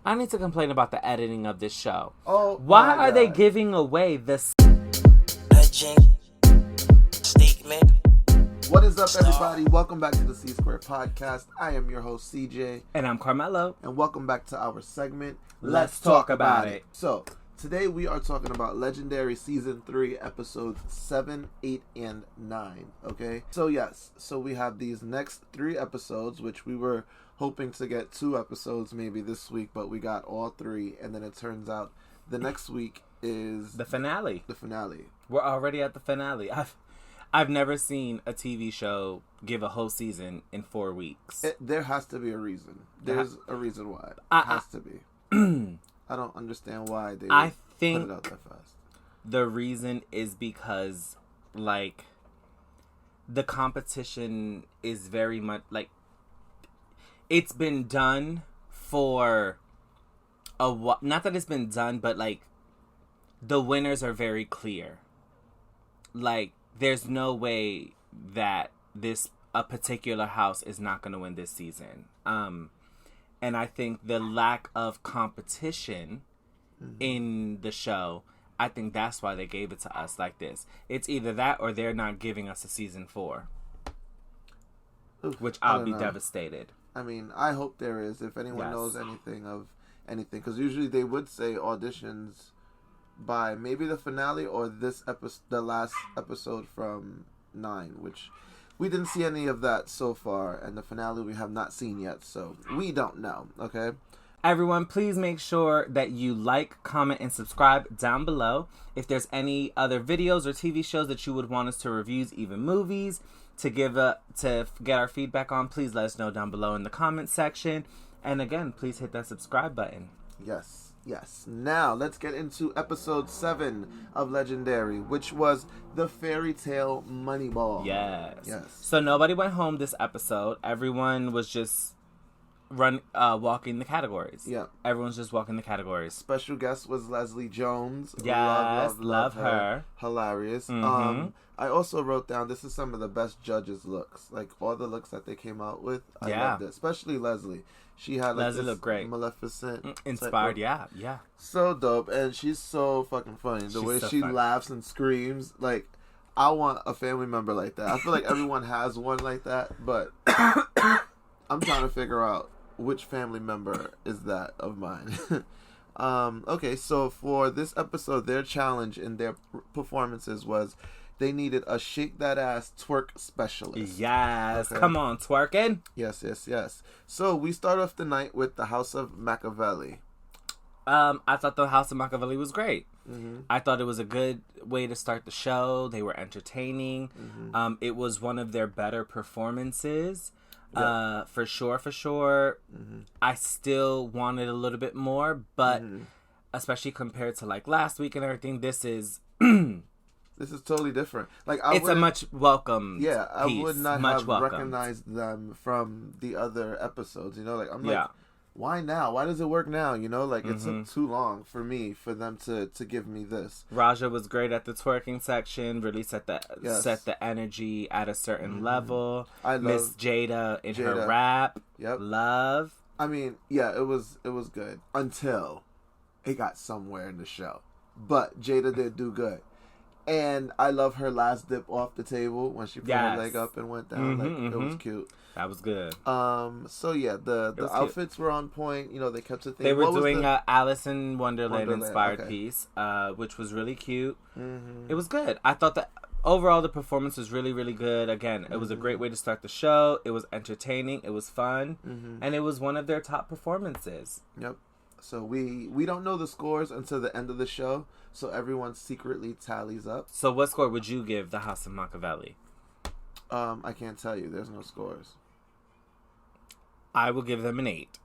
I need to complain about the editing of this show. Oh, why are they giving away this legend statement? What is up, everybody? Welcome back to the C Square Podcast. I am your host, CJ. And I'm Carmelo. And welcome back to our segment, Let's Talk About It. So, today we are talking about Legendary Season 3, Episodes 7, 8, and 9. Okay? So, yes. So, we have these next 3 episodes, which we were hoping to get 2 episodes maybe this week, but we got all 3. And then it turns out the next week is... the finale. The finale. We're already at the finale. I've never seen a TV show give a whole season in 4 weeks. There has to be a reason. There's a reason why. It has to be. I don't understand why they put it out that fast. The reason is because, like, the competition is very much, like, it's been done for a while. Not that it's been done, but, like, the winners are very clear. Like, there's no way that a particular house is not going to win this season. And I think the lack of competition in the show, I think that's why they gave it to us like this. It's either that or they're not giving us a season 4. Which I'll be devastated. I mean, I hope there is. If anyone knows anything of anything. Because usually they would say auditions by maybe the finale or this episode, the last episode from 9, which we didn't see any of that so far, and the finale we have not seen yet, so we don't know. Okay, everyone, please make sure that you like, comment, and subscribe down below. If there's any other videos or TV shows that you would want us to review, even movies, to get our feedback on, please let us know down below in the comment section. And again, please hit that subscribe button. Yes. Now, let's get into episode 7 of Legendary, which was the fairy tale Moneyball. Yes. So nobody went home this episode. Everyone was just walking the categories. Yeah. Everyone's just walking the categories. Special guest was Leslie Jones. Yes, love her. Hilarious. Mm-hmm. I also wrote down, this is some of the best judges' looks. Like, all the looks that they came out with, I loved it. Especially Leslie. She had, like, Leslie looked great. Maleficent. Inspired, yeah. So dope. And she's so fucking funny. The way she laughs and screams. Like, I want a family member like that. I feel like everyone has one like that. But I'm trying to figure out which family member is that of mine. Okay, so for this episode, their challenge in their performances was they needed a shake that ass twerk specialist. Yes, okay. Come on, twerking. Yes. So we start off the night with the House of Machiavelli. I thought the House of Machiavelli was great. Mm-hmm. I thought it was a good way to start the show. They were entertaining. Mm-hmm. It was one of their better performances. Yep. For sure. Mm-hmm. I still wanted a little bit more, but especially compared to like last week and everything, this is this is totally different. Like it's a much welcome. Yeah, I piece. would not much have welcomed. Recognized them from the other episodes. You know, like I'm like, why now? Why does it work now? You know, like it took too long for them to give me this. Raja was great at the twerking section. Really set the energy at a certain level. I love Miss Jada in her rap. Yep, love. I mean, yeah, it was good until it got somewhere in the show, but Jada did do good. And I love her last dip off the table when she put her leg up and went down. It was cute. That was good. So yeah, the outfits were on point. You know, they kept it. They were doing a Alice in Wonderland inspired piece, which was really cute. Mm-hmm. It was good. I thought that overall the performance was really, really good. Again, it was a great way to start the show. It was entertaining. It was fun, and it was one of their top performances. Yep. So we don't know the scores until the end of the show, so everyone secretly tallies up. So what score would you give the House of Machiavelli? I can't tell you. There's no scores. I will give them an 8.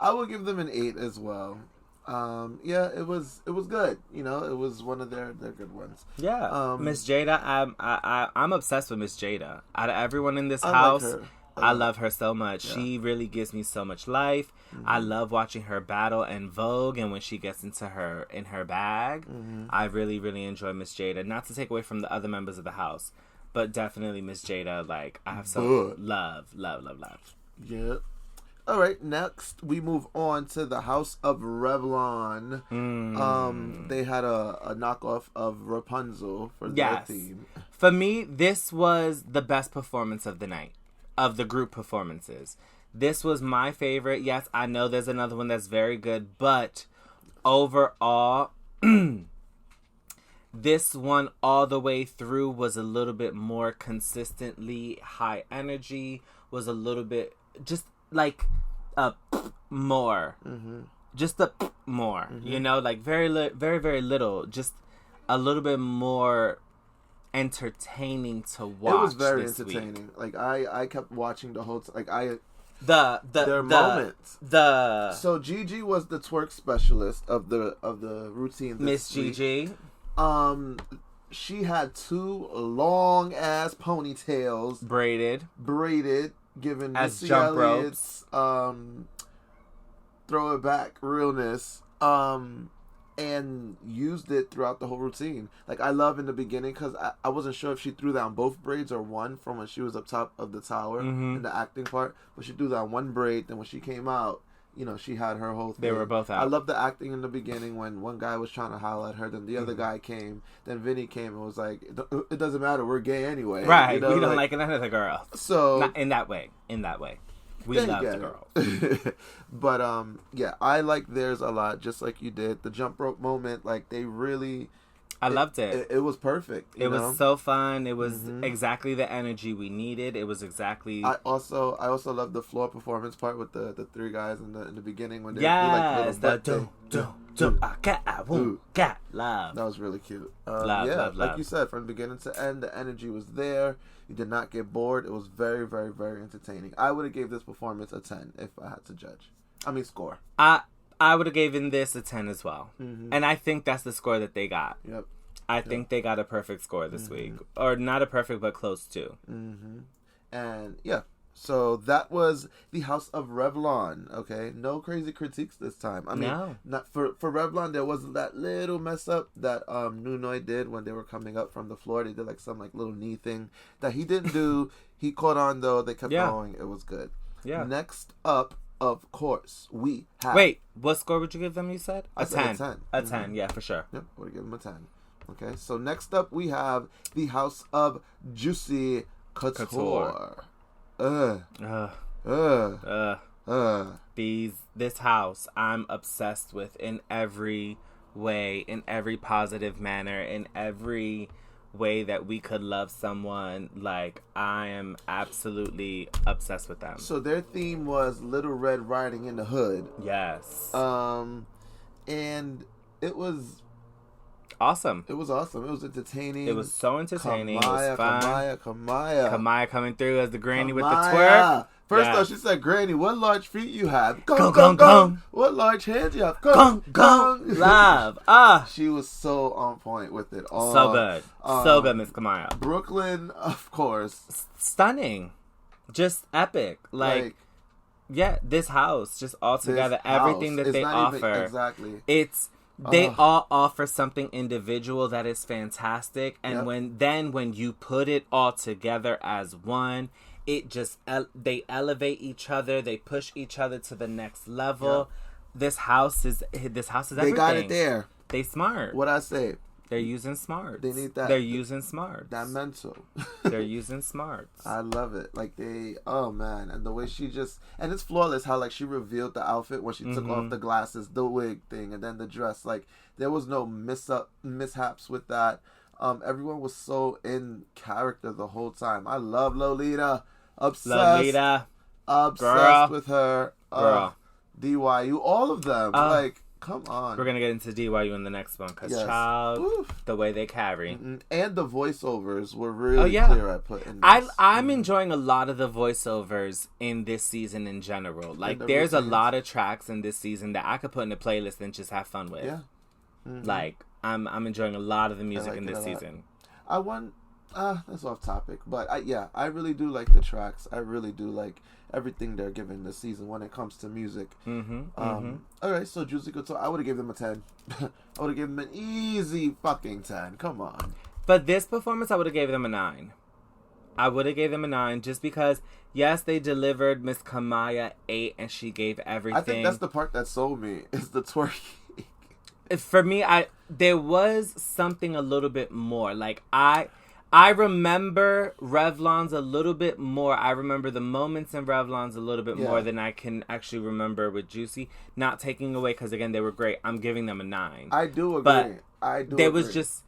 I will give them an 8 as well. Yeah, it was good. You know, it was one of their good ones. Yeah. Miss Jada, I'm obsessed with Miss Jada. Out of everyone in this house, like her. I love her so much. Yeah. She really gives me so much life. I love watching her battle in Vogue, and when she gets into her bag, I really, really enjoy Miss Jada. Not to take away from the other members of the house, but definitely Miss Jada. Like, I have so love. Yeah. All right, next we move on to the House of Revlon. They had a knockoff of Rapunzel for their theme. For me, this was the best performance of the night, of the group performances. This was my favorite. Yes, I know there's another one that's very good, but overall, this one all the way through was a little bit more consistently high energy, was a little bit just like more. Just a more. You know, like very, very little. Just a little bit more entertaining to watch. It was very this entertaining. week. Like I kept watching the whole their the moments. The So Gigi was the twerk specialist of the routine. Miss Gigi. She had 2 long ass ponytails braided, giving as Missy jump Elliott's throw it back realness. And used it throughout the whole routine. Like, I love in the beginning, because I wasn't sure if she threw down both braids or one from when she was up top of the tower in the acting part. But she threw down one braid, then when she came out, you know, she had her whole thing. They were both out. I love the acting in the beginning when one guy was trying to holler at her, then the other guy came, then Vinny came and was like, it doesn't matter, we're gay anyway. Right, you know? We don't like another girl. So... Not in that way. We love the girls. But, yeah, I like theirs a lot, just like you did. The jump rope moment, like, they really... I loved it. It was perfect. It was so fun. It was exactly the energy we needed. It was exactly... I also loved the floor performance part with the 3 guys in the beginning when they yes, like the love. That was really cute. Love. Like you said, from beginning to end, the energy was there. You did not get bored. It was very, very, very entertaining. I would have gave this performance a 10 if I had to judge. I mean, score. I would have given this a 10 as well. And I think that's the score that they got. Yep. I think they got a perfect score this week. Or not a perfect, but close to. And, yeah. So that was the House of Revlon, okay? No crazy critiques this time. I mean, not for Revlon, there was that little mess up that Nunoy did when they were coming up from the floor. They did like some like little knee thing that he didn't do. He caught on though. They kept going. It was good. Yeah. Next up, of course, we have... Wait, what score would you give them, you said? I said a 10. A 10, yeah, for sure. Yep, I would give them a 10. Okay, so next up we have the House of Juicy Couture. This house I'm obsessed with in every way, in every positive manner, in every way that we could love someone. Like, I am absolutely obsessed with them. So their theme was Little Red Riding in the Hood. Yes. And it was awesome. It was awesome. It was entertaining. It was so entertaining. Kamaya, it was fun. Kamaya coming through as the granny with the twerk. First off, she said, "Granny, what large feet you have? Gong. What large hands you have? Gong. Love. She was so on point with it all. So good. So good, Miss Kamaya. Brooklyn, of course. Stunning. Just epic. Like yeah, this house, just all together, everything that they offer. Exactly. They all offer something individual that is fantastic, and when you put it all together as one, it just they elevate each other, they push each other to the next level. This house is everything. They got it there. They smart. What I say? They're using smarts. They need that. They're using smarts. That mental. They're using smarts. I love it. Like oh man, and the way she just, and it's flawless how like she revealed the outfit when she took off the glasses, the wig thing, and then the dress. Like there was no mishaps with that. Everyone was so in character the whole time. I love Lolita. Obsessed with her. DYU, all of them. Like, come on. We're gonna get into DYU in the next one because child, the way they carry and the voiceovers were really clear at putting. I'm enjoying a lot of the voiceovers in this season in general. Like, there's a lot of tracks in this season that I could put in a playlist and just have fun with. Yeah. Like, I'm enjoying a lot of the music in this season. That's off topic, but I really do like the tracks. I really do like everything they're giving this season when it comes to music. All right, so Juicy Couture, I would have given them a 10. I would have given them an easy fucking 10. Come on. But this performance, I would have gave them a 9. I would have gave them a 9 just because, yes, they delivered Miss Kamaya 8 and she gave everything. I think that's the part that sold me, is the twerking. For me, there was something a little bit more. Like, I remember Revlon's a little bit more. I remember the moments in Revlon's a little bit more than I can actually remember with Juicy. Not taking away, because again, they were great. I'm giving them a 9. I do agree. But there was just...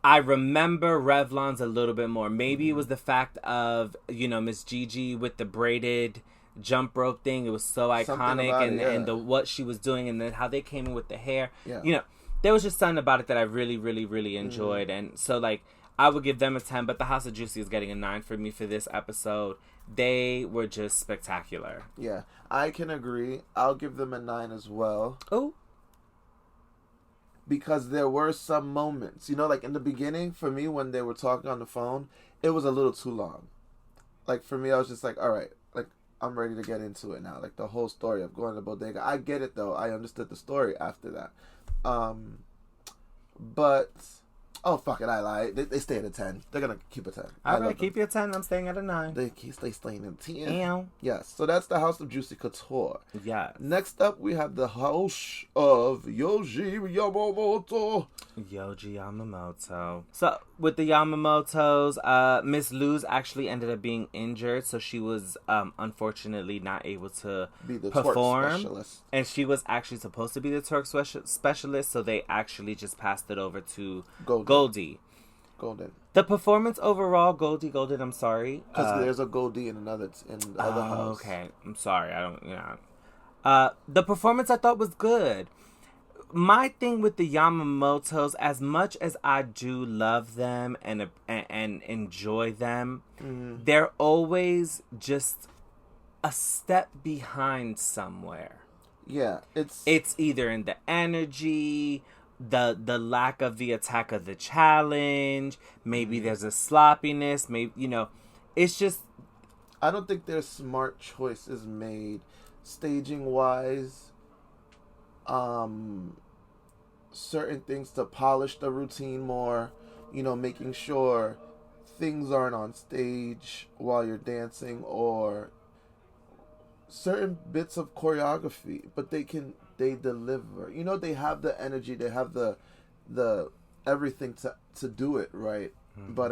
I remember Revlon's a little bit more. Maybe it was the fact of, Miss Gigi with the braided jump rope thing. It was so iconic, and the what she was doing, and then how they came in with the hair. Yeah. There was just something about it that I really, really, really enjoyed. And so, like, I would give them a 10, but the House of Juicy is getting a 9 for me for this episode. They were just spectacular. Yeah, I can agree. I'll give them a 9 as well. Oh. Because there were some moments, like in the beginning, for me, when they were talking on the phone, it was a little too long. Like, for me, I was just like, all right, like, I'm ready to get into it now. Like, the whole story of going to Bodega. I get it, though. I understood the story after that. But... Oh, fuck it, I lied. They stay at a 10. They're going to keep a 10. All right, keep your 10. I'm staying at a 9. They staying at 10. Ew. Yes, so that's the House of Juicy Couture. Yeah. Next up, we have the House of Yohji Yamamoto. Yohji Yamamoto. So, with the Yamamotos, Miss Luz actually ended up being injured, so she was unfortunately not able to be the perform. Twerk specialist. And she was actually supposed to be the twerk specialist, so they actually just passed it over to Goldie. The performance overall, Goldie, I'm sorry. Because there's a Goldie in the other house. Okay, I'm sorry. I don't, the performance I thought was good. My thing with the Yamamotos, as much as I do love them and enjoy them, they're always just a step behind somewhere. Yeah, it's either in the energy, the lack of the attack of the challenge, maybe there's a sloppiness, maybe it's just, I don't think there's smart choices made staging wise. Certain things to polish the routine more, making sure things aren't on stage while you're dancing, or certain bits of choreography, but they deliver. They have the energy, they have the everything to do it right. But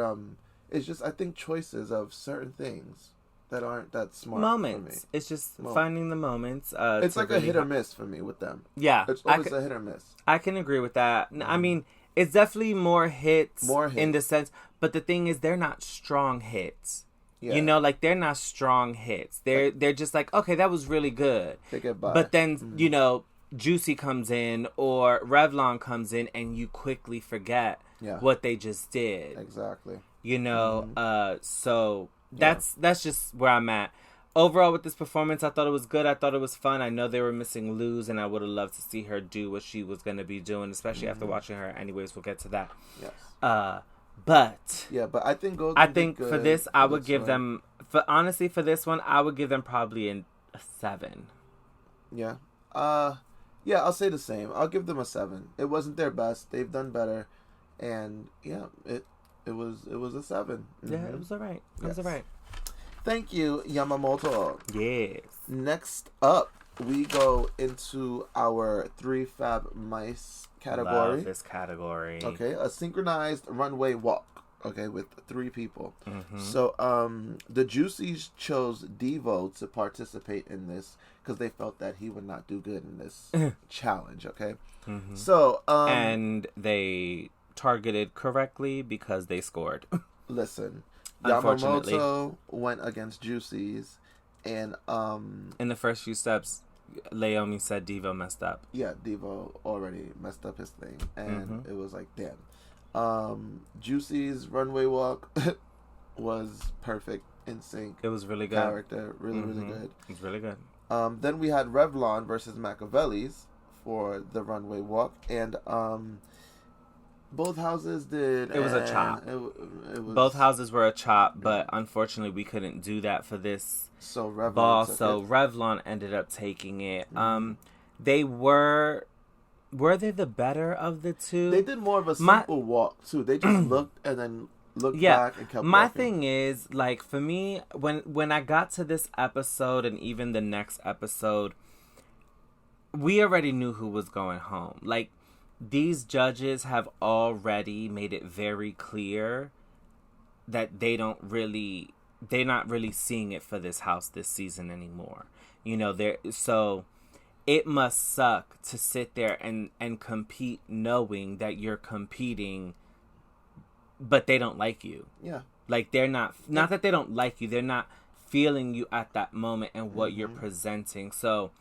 it's just, I think, choices of certain things that aren't that smart. Moments. For me. It's just finding the moments. It's like really a hit or miss for me with them. Yeah, it's always a hit or miss. I can agree with that. I mean, it's definitely more hits in the sense, but the thing is, they're not strong hits. Yeah. Like, they're not strong hits. They're just like, okay, that was really good. They get by. But then, Juicy comes in or Revlon comes in and you quickly forget what they just did. Exactly. So that's just where I'm at. Overall, with this performance, I thought it was good. I thought it was fun. I know they were missing Luz, and I would have loved to see her do what she was going to be doing, especially after watching her. Anyways, we'll get to that. Yes. But I think for this, I would give them. For this one, I would give them probably a 7. Yeah. I'll say the same. I'll give them a 7. It wasn't their best. They've done better, and it was a 7. Yeah, it was alright. It was alright. Thank you, Yamamoto. Yes. Next up, we go into our 3 Fab Mice category. Love this category. Okay, a synchronized runway walk. Okay, with 3 people. So, the Juicies chose Devo to participate in this because they felt that he would not do good in this challenge. Okay, so and they targeted correctly because they scored. Listen. Yamamoto went against Juicy's, and in the first few steps, Leomi said Devo messed up. Yeah, Devo already messed up his thing, and it was like, damn. Juicy's runway walk was perfect, in sync. It was really good. Character, really good. It was really good. Then we had Revlon versus Machiavelli's for the runway walk, and both houses did. It was a chop. It was, both houses were a chop, but unfortunately we couldn't do that for this Revlon ball. So Revlon ended up taking it. They were they the better of the two? They did more of a simple walk too. They just looked and then looked back and kept my walking. thing is, like, for me, when I got to this episode and even the next episode, we already knew who was going home. Like, these judges have already made it very clear that they're not really seeing it for this house this season anymore. You know, so it must suck to sit there and compete knowing that you're competing, but they don't like you. Yeah. Like, they're not that they don't like you, they're not feeling you at that moment and what you're presenting. So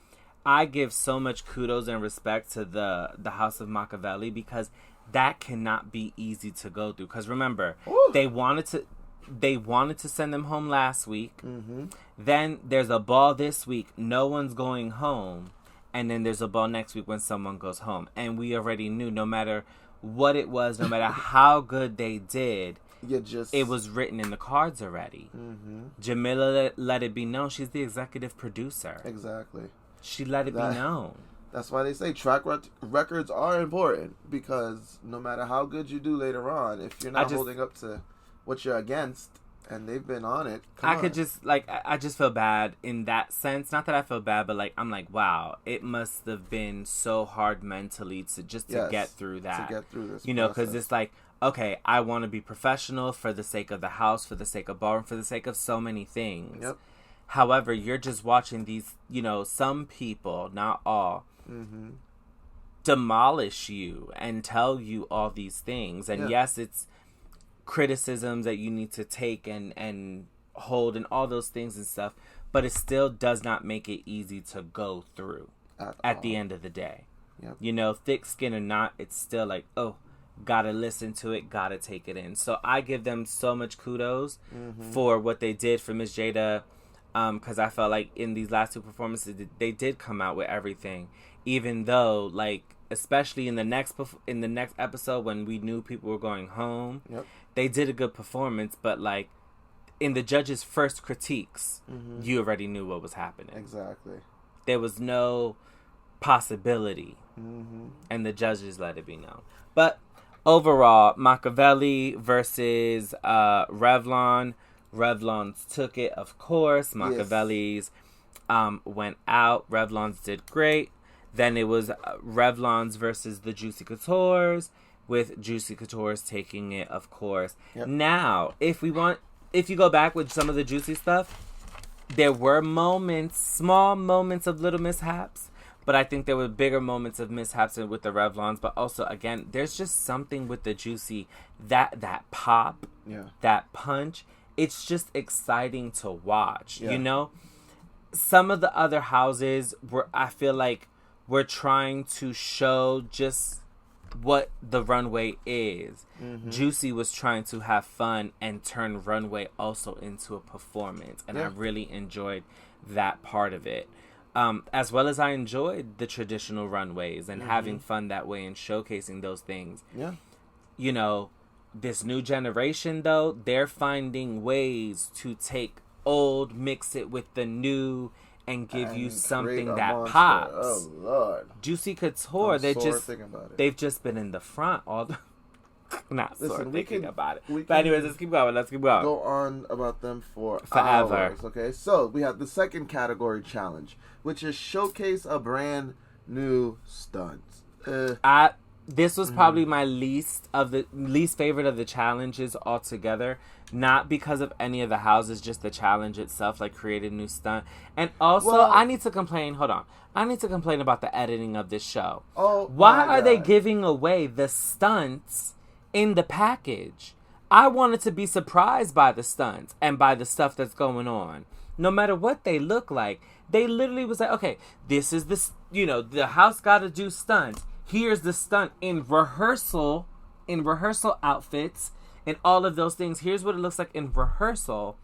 I give so much kudos and respect to the House of Machiavelli, because that cannot be easy to go through. Because remember, they wanted to send them home last week. Mm-hmm. Then there's a ball this week. No one's going home. And then there's a ball next week when someone goes home. And we already knew, no matter what it was, no matter how good they did, it was written in the cards already. Mm-hmm. Jamila let it be known. She's the executive producer. Exactly. She let it be known. That's why they say track records are important, because no matter how good you do later on, if you're not holding up to what you're against, and they've been on it, I just feel bad in that sense. Not that I feel bad, but like, I'm like, wow, it must have been so hard mentally to get through that. To get through this, you know, because it's like, okay, I want to be professional for the sake of the house, for the sake of ballroom, for the sake of so many things. Yep. However, you're just watching these, you know, some people, not all, demolish you and tell you all these things. And yes, it's criticisms that you need to take and hold and all those things and stuff, but it still does not make it easy to go through at the end of the day. Yep. You know, thick skin or not, it's still like, oh, gotta listen to it, gotta take it in. So I give them so much kudos for what they did for Miss Jada. Because I felt like in these last two performances, they did come out with everything. Even though, like, especially in the next episode when we knew people were going home, they did a good performance. But, like, in the judges' first critiques, you already knew what was happening. Exactly. There was no possibility. And the judges let it be known. But overall, Machiavelli versus Revlon. Revlon's took it, of course. Machiavelli's went out. Revlon's did great. Then it was Revlon's versus the Juicy Coutures, with Juicy Coutures taking it, of course. Yep. Now, if you go back with some of the Juicy stuff, there were small moments of little mishaps, but I think there were bigger moments of mishaps with the Revlons. But also, again, there's just something with the Juicy, that pop, that punch. It's just exciting to watch, you know? Some of the other houses I feel like we're trying to show just what the runway is. Juicy was trying to have fun and turn runway also into a performance. And I really enjoyed that part of it. As well as I enjoyed the traditional runways and having fun that way and showcasing those things. Yeah. You know, this new generation, though, they're finding ways to take old, mix it with the new, and give you something that pops. Oh, Lord. Juicy Couture, they've just been in the front all the... Not sore thinking about it. But anyways, let's keep going. Go on about them forever. Hours, okay? So, we have the second category challenge, which is showcase a brand new stunt. This was probably my least favorite of the challenges altogether. Not because of any of the houses, just the challenge itself, like create a new stunt. And also, I need to complain. Hold on. I need to complain about the editing of this show. Why are they giving away the stunts in the package? I wanted to be surprised by the stunts and by the stuff that's going on. No matter what they look like, they literally was like, okay, this is the house got to do stunts. Here's the stunt in rehearsal outfits and all of those things. Here's what it looks like in rehearsal.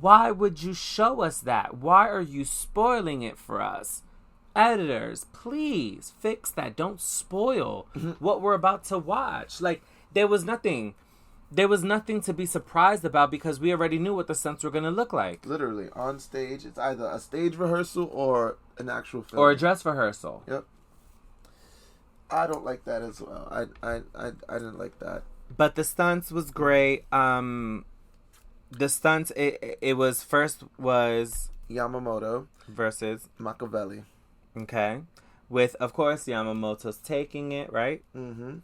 Why would you show us that? Why are you spoiling it for us? Editors, please fix that. Don't spoil what we're about to watch. Like, there was nothing to be surprised about because we already knew what the stunts were going to look like. Literally, on stage, it's either a stage rehearsal or an actual film. Or a dress rehearsal. Yep. I don't like that as well. I didn't like that. But the stunts was great. The stunts, it was first was Yamamoto versus Machiavelli. Okay. With, of course, Yamamoto's taking it, right? Mm-hmm.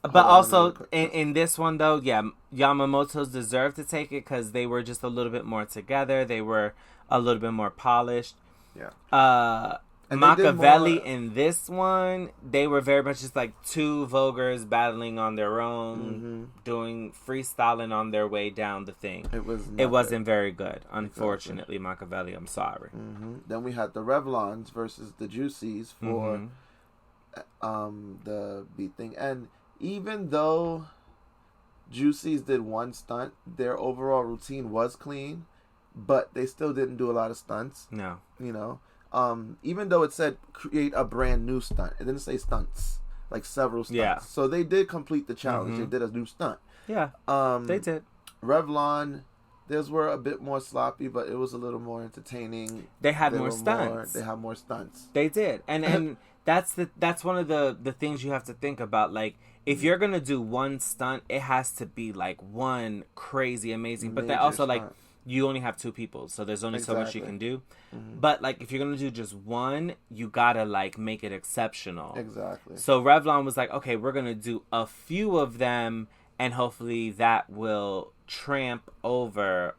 But also, in this one, though, yeah, Yamamoto's deserved to take it because they were just a little bit more together. They were a little bit more polished. Yeah. Machiavelli in this one, they were very much just like two Vogers battling on their own, doing freestyling on their way down the thing. It wasn't very good, unfortunately. Exactly. Machiavelli, I'm sorry. Then we had the Revlons versus the Juicies for the beat thing, and even though Juicies did one stunt, their overall routine was clean, but they still didn't do a lot of stunts. No, you know. Even though it said create a brand new stunt, it didn't say stunts, like several stunts. Yeah. So they did complete the challenge. They did a new stunt. Yeah. They did. Revlon, theirs were a bit more sloppy, but it was a little more entertaining. They had more stunts. They had more stunts. They did, and that's one of the things you have to think about. Like, if you're gonna do one stunt, it has to be like one crazy amazing. But that also stunt. Like. You only have two people, so there's only so much you can do. But, like, if you're going to do just one, you got to, like, make it exceptional. Exactly. So Revlon was like, okay, we're going to do a few of them, and hopefully that will trample over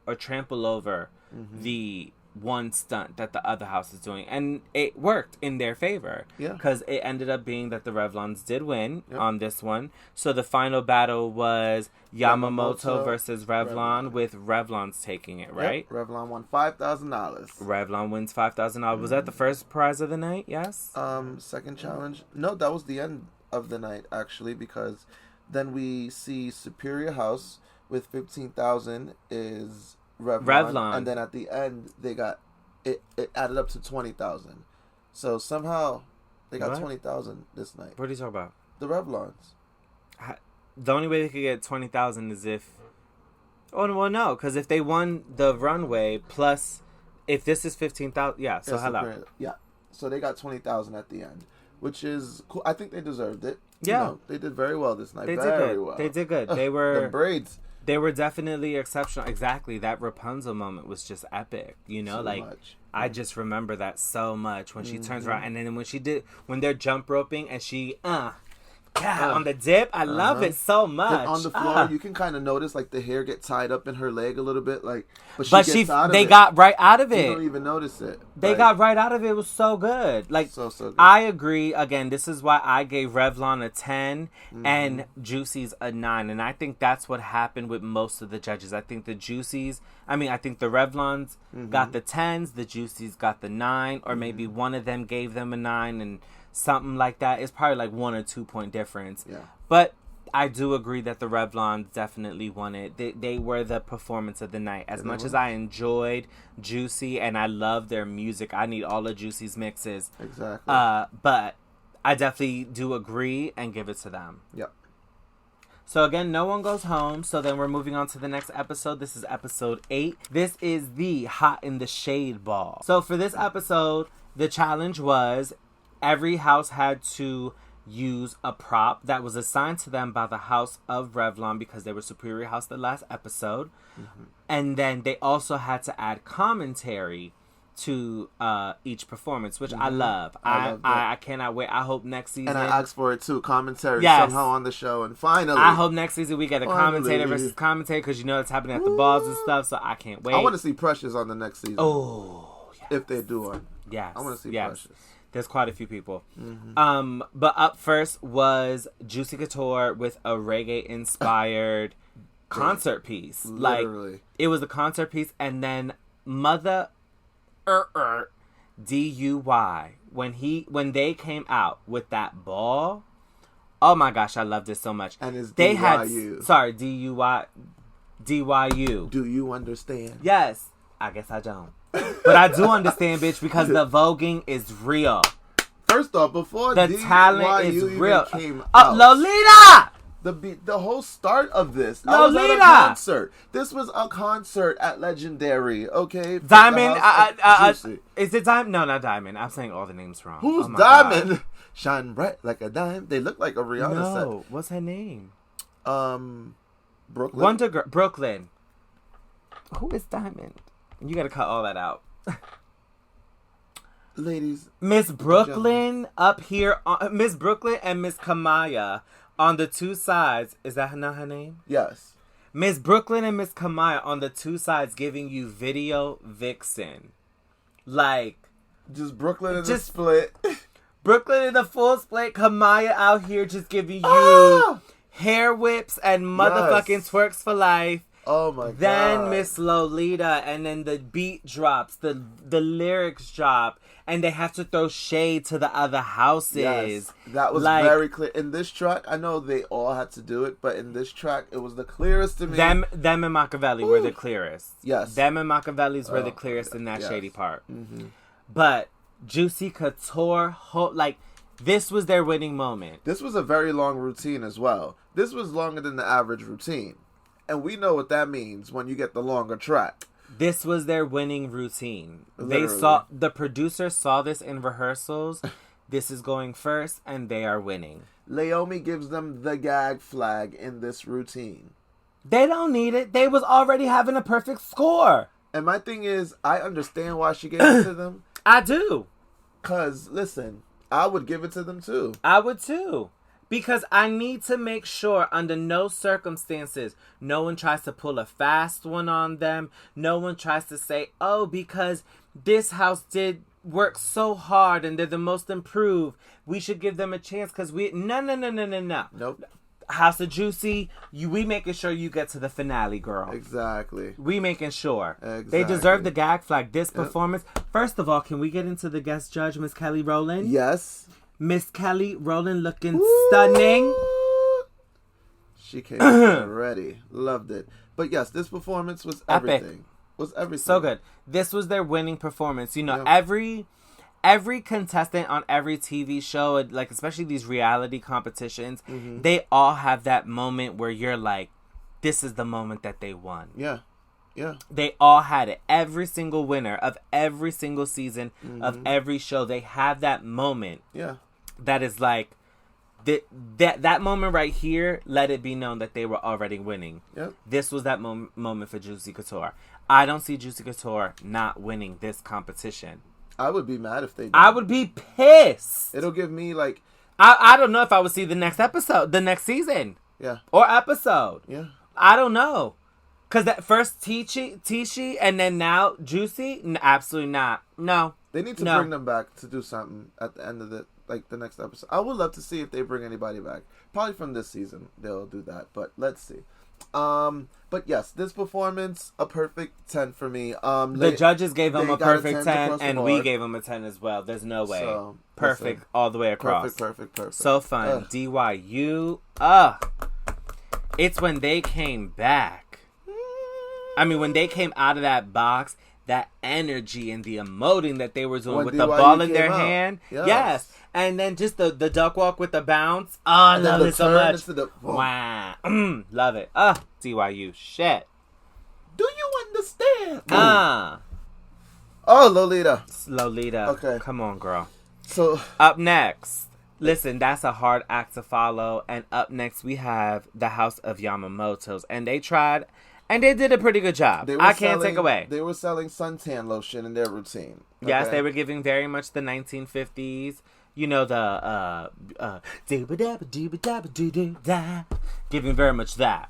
the one stunt that the other house is doing. And it worked in their favor. Yeah. Because it ended up being that the Revlons did win on this one. So the final battle was Yamamoto versus Revlon, with Revlon's taking it, right? Yep. Revlon won $5,000. Revlon wins $5,000. Was that the first prize of the night? Yes? Second challenge? No, that was the end of the night, actually, because then we see Superior House with $15,000 is Revlon, and then at the end they got it added up to 20,000. So somehow they got 20,000 this night. What are you talking about? The Revlons. The only way they could get 20,000 is if. Oh well, no, because if they won the runway plus, if this is 15,000, yeah. So hello. Yeah, so they got 20,000 at the end, which is cool. I think they deserved it. Yeah, you know, they did very well this night. They did good. They did good. They were the braids. They were definitely exceptional. Exactly. That Rapunzel moment was just epic. You know, so like, much. I just remember that so much when she turns around. And then when they're jump roping and she, on the dip. I love it so much. Then on the floor, you can kind of notice like the hair get tied up in her leg a little bit, like. But they got right out of it. You don't even notice it. They got right out of it. It was so good. Like, so good. I agree. Again, this is why I gave Revlon a 10 and Juicy's a 9, and I think that's what happened with most of the judges. I think the Revlons got the 10s, the Juicy's got the 9, or maybe one of them gave them a 9 and. Something like that. It's probably like 1 or 2 point difference. Yeah. But I do agree that the Revlons definitely won it. They were the performance of the night. As much as I enjoyed Juicy and I love their music, I need all of Juicy's mixes. Exactly. But I definitely do agree and give it to them. Yep. So again, no one goes home. So then we're moving on to the next episode. This is episode 8. This is the Hot in the Shade Ball. So for this episode, the challenge was every house had to use a prop that was assigned to them by the House of Revlon because they were Superior House the last episode. And then they also had to add commentary to each performance, which I love. I cannot wait. I hope next season. And I asked for it too, commentary somehow on the show. And finally, I hope next season we get a commentator versus commentator because you know it's happening at the balls and stuff. So I can't wait. I want to see Precious on the next season. Oh, yes. If they do one. Yes. I want to see Precious. There's quite a few people. But up first was Juicy Couture with a reggae-inspired concert piece. Literally. Like, it was a concert piece, and then Mother D-U-Y, when they came out with that ball, oh my gosh, I loved it so much. And it's D-Y-U. Sorry, D-U-Y, D-Y-U. Do you understand? Yes. I guess I don't. But I do understand, bitch, because the voguing is real. First off, before the talent is real. Came out, Lolita! The whole start of this, Lolita! I was at a concert. This was a concert at Legendary, okay? Diamond, is it Diamond? No, not Diamond. I'm saying all the names wrong. Who's Diamond? God. Shine bright like a dime. They look like a Rihanna set. No, what's her name? Brooklyn. Brooklyn. Who is Diamond? You got to cut all that out. Ladies. Miss Brooklyn up here. Miss Brooklyn and Miss Kamaya on the two sides. Is that not her name? Yes. Miss Brooklyn and Miss Kamaya on the two sides giving you video vixen. Like. Just Brooklyn in the split. Brooklyn in the full split. Kamaya out here just giving you hair whips and motherfucking twerks for life. Oh my god. Then Miss Lolita, and then the beat drops, the lyrics drop, and they have to throw shade to the other houses. Yes, that was very clear. In this track, I know they all had to do it, but in this track, it was the clearest to me. Them and Machiavelli were the clearest. Yes. Them and Machiavellis were the clearest in that shady part. Mm-hmm. But Juicy Couture, this was their winning moment. This was a very long routine as well. This was longer than the average routine. And we know what that means when you get the longer track. This was their winning routine. Literally. The producers saw this in rehearsals. This is going first, and they are winning. Leiomy gives them the gag flag in this routine. They don't need it. They was already having a perfect score. And my thing is, I understand why she gave it to them. I do. 'Cause, listen, I would give it to them too. I would too. Because I need to make sure under no circumstances no one tries to pull a fast one on them. No one tries to say, oh, because this house did work so hard and they're the most improved, we should give them a chance because No. Nope. House of Juicy, we making sure you get to the finale, girl. Exactly. We making sure. Exactly. They deserve the gag flag. This performance. First of all, can we get into the guest judge, Miss Kelly Rowland? Yes. Miss Kelly Rowland looking stunning. She came ready. Loved it. But yes, this performance was everything. Epic. Was everything. So good. This was their winning performance. You know, every contestant on every TV show, like especially these reality competitions, they all have that moment where you're like, this is the moment that they won. Yeah. Yeah. They all had it. Every single winner of every single season of every show, they have that moment. Yeah. That is like, that moment right here, let it be known that they were already winning. Yep. This was that moment for Juicy Couture. I don't see Juicy Couture not winning this competition. I would be mad if they did. I would be pissed. It'll give me like... I don't know if I would see the next episode, the next season. Yeah. Or episode. Yeah. I don't know. Because that first Tishy and then now Juicy? Absolutely not. No. They need to bring them back to do something at the end of the next episode. I would love to see if they bring anybody back. Probably from this season they'll do that, but let's see. But yes, this performance, a perfect 10 for me. The judges gave them a perfect 10 and we gave them a 10 as well. There's no way. So, perfect all the way across. Perfect. So fun. DYU. It's when they came back. I mean, when they came out of that box, that energy and the emoting that they were doing with the ball in their hand. Yes. And then just the duck walk with the bounce. Oh, I love it so much. Wow. Love it. DYU. Shit. Do you understand? Oh, Lolita. Lolita. Okay. Come on, girl. So up next. Listen, that's a hard act to follow. And up next, we have the House of Yamamoto's. And they tried... And they did a pretty good job. I can't take away. They were selling suntan lotion in their routine. Okay? Yes, they were giving very much the 1950s. You know, the giving very much that.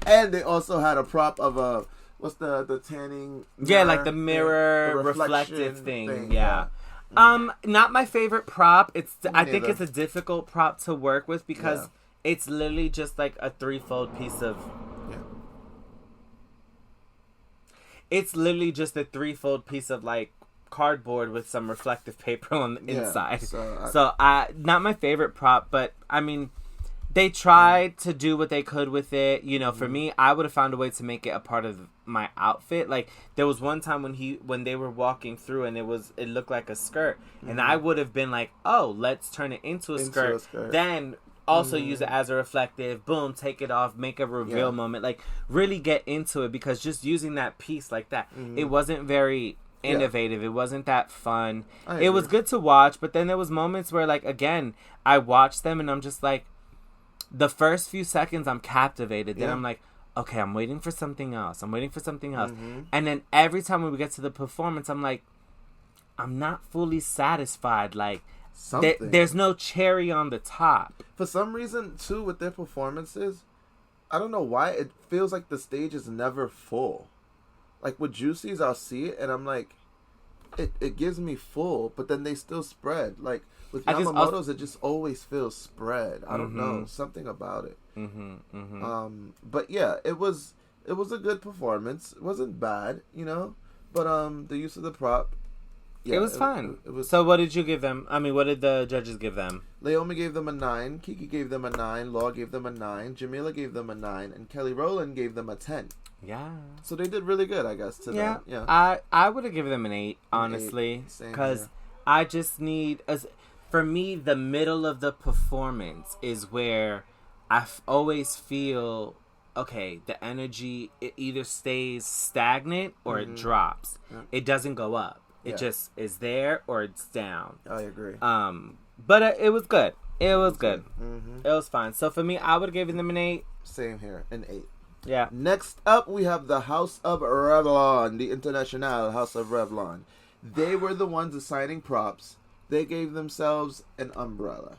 And they also had a prop of a what's the tanning? Mirror? Yeah, like the mirror the reflective thing. Yeah. Not my favorite prop. I think it's a difficult prop to work with because it's literally just like a threefold piece of. It's literally just a threefold piece of like cardboard with some reflective paper on the inside. So not my favorite prop, but I mean, they tried to do what they could with it. You know, for me, I would have found a way to make it a part of my outfit. Like there was one time when they were walking through and it looked like a skirt, and I would have been like, oh, let's turn it into a skirt. Then. Also use it as a reflective, boom, take it off, make a reveal moment, like really get into it because just using that piece like that, it wasn't very innovative. It wasn't that fun. It was good to watch, but then there was moments where like, again, I watched them and I'm just like, the first few seconds I'm captivated. Then Yeah. I'm like, okay, I'm waiting for something else. Mm-hmm. And then every time when we get to the performance, I'm like, I'm not fully satisfied. Like, there's no cherry on the top. For some reason, too, with their performances, I don't know why, it feels like the stage is never full. Like, with Juicy's, I'll see it, and I'm like, it gives me full, but then they still spread. Like, with Yamamoto's, it just always feels spread. I don't know. Something about it. But, yeah, it was a good performance. It wasn't bad, you know? But the use of the prop, yeah, it was fun. It was. So what did you give them? I mean, what did the judges give them? Leomi gave them a 9. Kiki gave them a 9. Law gave them a 9. Jamila gave them a 9. And Kelly Rowland gave them a 10. Yeah. So they did really good, I guess, to them. Yeah. I would have given them an 8, honestly. Because I just need... For me, the middle of the performance is where I always feel... Okay, the energy, it either stays stagnant or it drops. Yeah. It doesn't go up. It just is there or it's down. I agree. But it was good. It was good. It was fine. So for me, I would have given them an 8. Same here, an 8. Yeah. Next up, we have the House of Revlon, the International House of Revlon. They were the ones assigning props. They gave themselves an umbrella.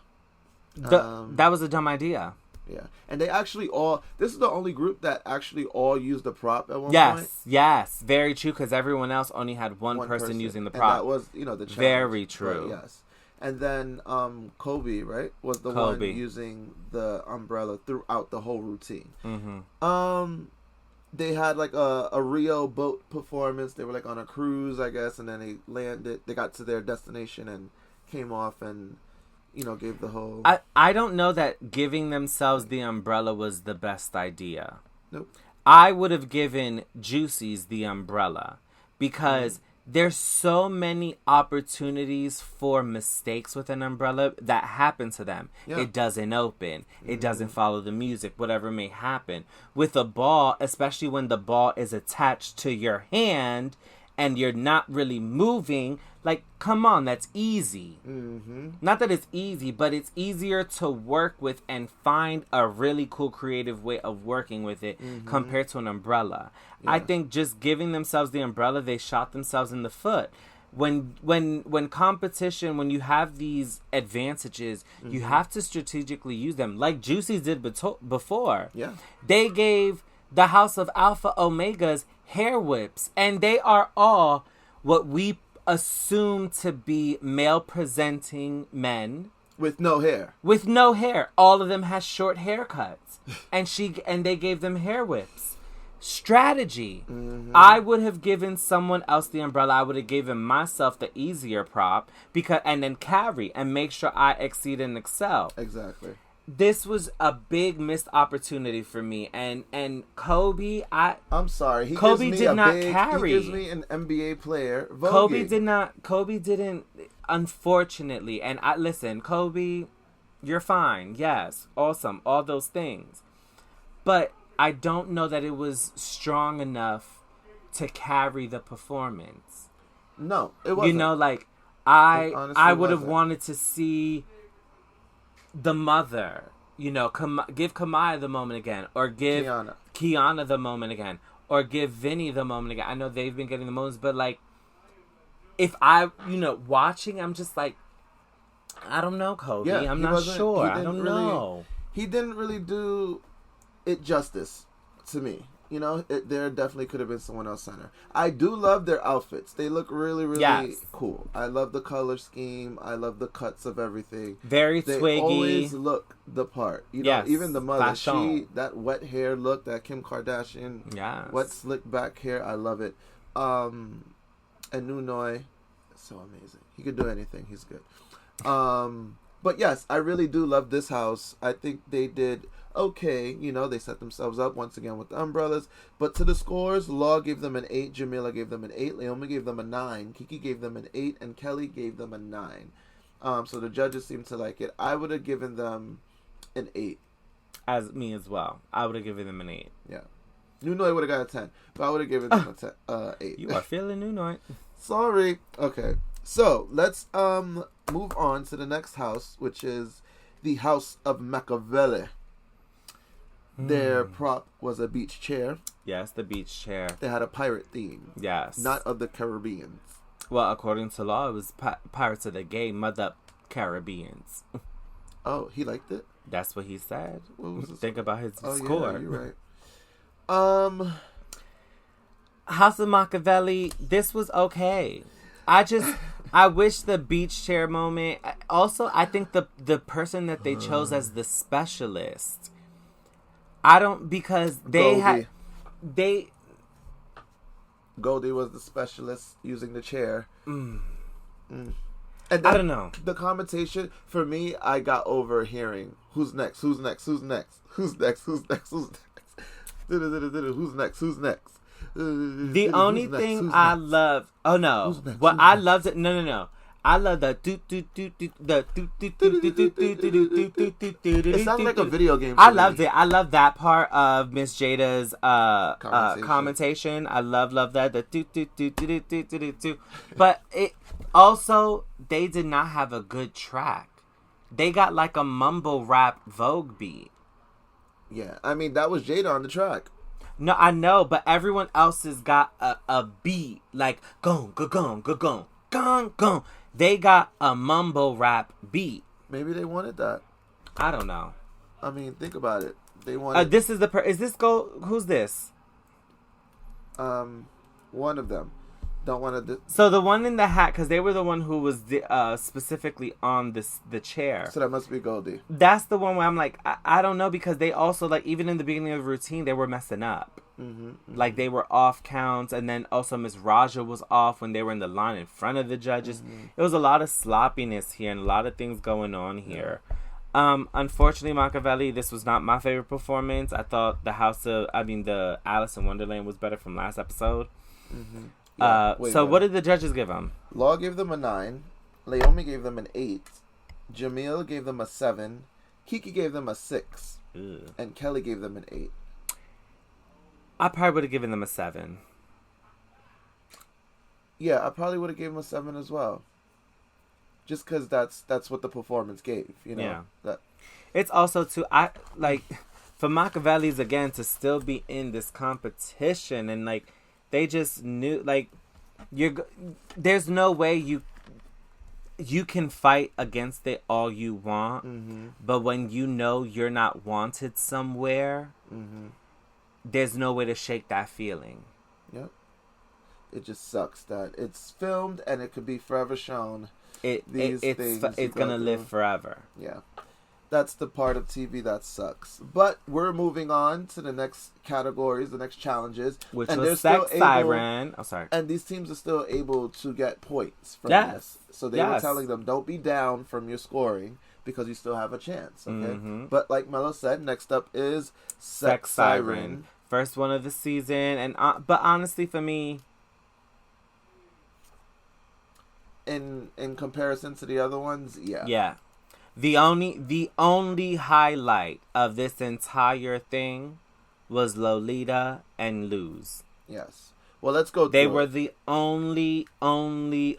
That was a dumb idea. Yeah. And they actually this is the only group that actually all used a prop at one point. Yes. Very true, because everyone else only had one person using the prop. And that was, the challenge. Very true. But yes. And then Kobe, right, was the one using the umbrella throughout the whole routine. They had like a Rio boat performance. They were like on a cruise, I guess, and then they landed. They got to their destination and came off and... gave the whole... I don't know that giving themselves the umbrella was the best idea. Nope. I would have given Juicy's the umbrella because there's so many opportunities for mistakes with an umbrella that happen to them. Yeah. It doesn't open. It doesn't follow the music, whatever may happen. With a ball, especially when the ball is attached to your hand and you're not really moving... Like, come on, that's easy. Not that it's easy, but it's easier to work with and find a really cool creative way of working with it compared to an umbrella. Yeah. I think just giving themselves the umbrella, they shot themselves in the foot. When competition, when you have these advantages, you have to strategically use them. Like Juicy's did before. Yeah. They gave the House of Alpha Omegas hair whips, and they are all what we assumed to be male presenting men with no hair. All of them has short haircuts, and they gave them hair whips. Strategy. I would have given someone else the umbrella. I would have given myself the easier prop and then carry and make sure I exceed and excel. Exactly. This was a big missed opportunity for me, and Kobe, I'm sorry. Kobe did not carry. He gives me an NBA player. Voguing. Kobe didn't. Unfortunately, and listen, Kobe, you're fine. Yes, awesome, all those things, but I don't know that it was strong enough to carry the performance. No, it wasn't. I would have wanted to see the mother, give Kamaya the moment again, or give Kiana the moment again, or give Vinny the moment again. I know they've been getting the moments, but like, if watching, I'm just like, I don't know, Kobe. Yeah, I'm not sure. I don't know. He didn't really do it justice to me. There definitely could have been someone else center. I do love their outfits. They look really, really cool. I love the color scheme. I love the cuts of everything. Very twiggy. They always look the part. Even the mother, that wet hair look, that Kim Kardashian, wet slick back hair. I love it. And Nunoy, so amazing. He could do anything. He's good. But yes, I really do love this house. I think they did okay. They set themselves up once again with the umbrellas. But to the scores, Law gave them an 8. Jamila gave them an 8. Leoma gave them a 9. Kiki gave them an 8. And Kelly gave them a 9. So the judges seemed to like it. I would have given them an 8. As me as well. I would have given them an 8. Yeah. Nunoy would have got a 10. But I would have given them a 8. You are feeling Nunoy. Sorry. Okay. So let's move on to the next house, which is the House of Machiavelli. Their prop was a beach chair. Yes, the beach chair. They had a pirate theme. Yes. Not of the Caribbeans. Well, according to law, it was Pirates of the Gay Mother Caribbeans. Oh, he liked it? That's what he said. What Think about his score. Yeah, you're right. House of Machiavelli, this was okay. I wish the beach chair moment. Also, I think the person that they chose as the specialist, because they Goldie. Goldie was the specialist using the chair. And then I don't know. The commentation, for me, I got over hearing, who's next, who's next, who's next, who's next, who's next, who's next, who's next, who's next. The only thing I love, what I loved it, no. I love the It sounded like a video game. I loved it. I love that part of Miss Jada's commentation. I love that. The But it also, they did not have a good track. They got like a mumble rap Vogue beat. Yeah, I mean that was Jada on the track. No, I know, but everyone else has got a beat like gong. They got a mumble rap beat. Maybe they wanted that. I don't know. I mean, think about it. They wanted. This is is this who's this? One of them. Don't want to. So the one in the hat, because they were the one who was specifically on the chair. So that must be Goldie. That's the one where I'm like, I don't know, because they also, like, even in the beginning of the routine, they were messing up. Like, they were off counts, and then also Miss Raja was off when they were in the line in front of the judges. It was a lot of sloppiness here and a lot of things going on here. Unfortunately, Machiavelli, this was not my favorite performance. I thought the Alice in Wonderland was better from last episode. Yeah, what did the judges give them? Law gave them a 9. Leomi gave them an 8. Jamil gave them a 7. Kiki gave them a 6. Ew. And Kelly gave them an 8. I probably would have given them a 7. Yeah, I probably would have given them a 7 as well. Just because that's what the performance gave, you know? Yeah. It's also, for Machiavelli's, again, to still be in this competition and, like, they just knew, like, there's no way you can fight against it all you want, but when you know you're not wanted somewhere, there's no way to shake that feeling. Yep. It just sucks that it's filmed and it could be forever shown. It's gonna live forever. Yeah. That's the part of TV that sucks. But we're moving on to the next categories, the next challenges. Which was Sex Siren. Oh, sorry. And these teams are still able to get points from this. So they were telling them, don't be down from your scoring because you still have a chance. Okay. But like Mello said, next up is Sex Siren. First one of the season. And but honestly, for me, in comparison to the other ones, yeah. Yeah. The only highlight of this entire thing was Lolita and Luz. Yes. Well, let's go. They were the only ones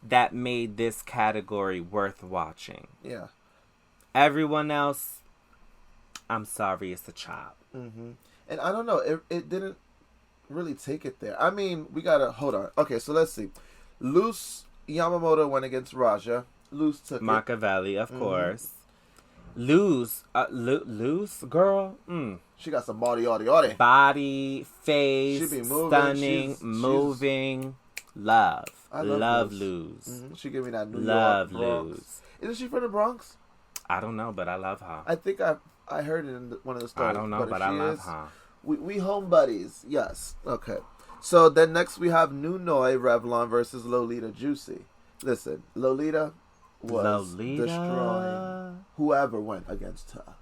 that made this category worth watching. Yeah. Everyone else, I'm sorry, it's a chop. And I don't know, it didn't really take it there. I mean, we gotta hold on. Okay, so let's see. Luz Yamamoto went against Raja. Luz took Machiavelli, of course. Luz, girl. She got some body. Body, face, she be moving, stunning, moving. Love Luz. She gave me that New York Bronx. Luz. Isn't she from the Bronx? I don't know, but I love her. I think I heard it in one of the stories. I don't know, but I love her. We home buddies. Yes. Okay. So then next we have Nunoy Revlon versus Lolita Juicy. Listen, Lolita was destroying whoever went against her.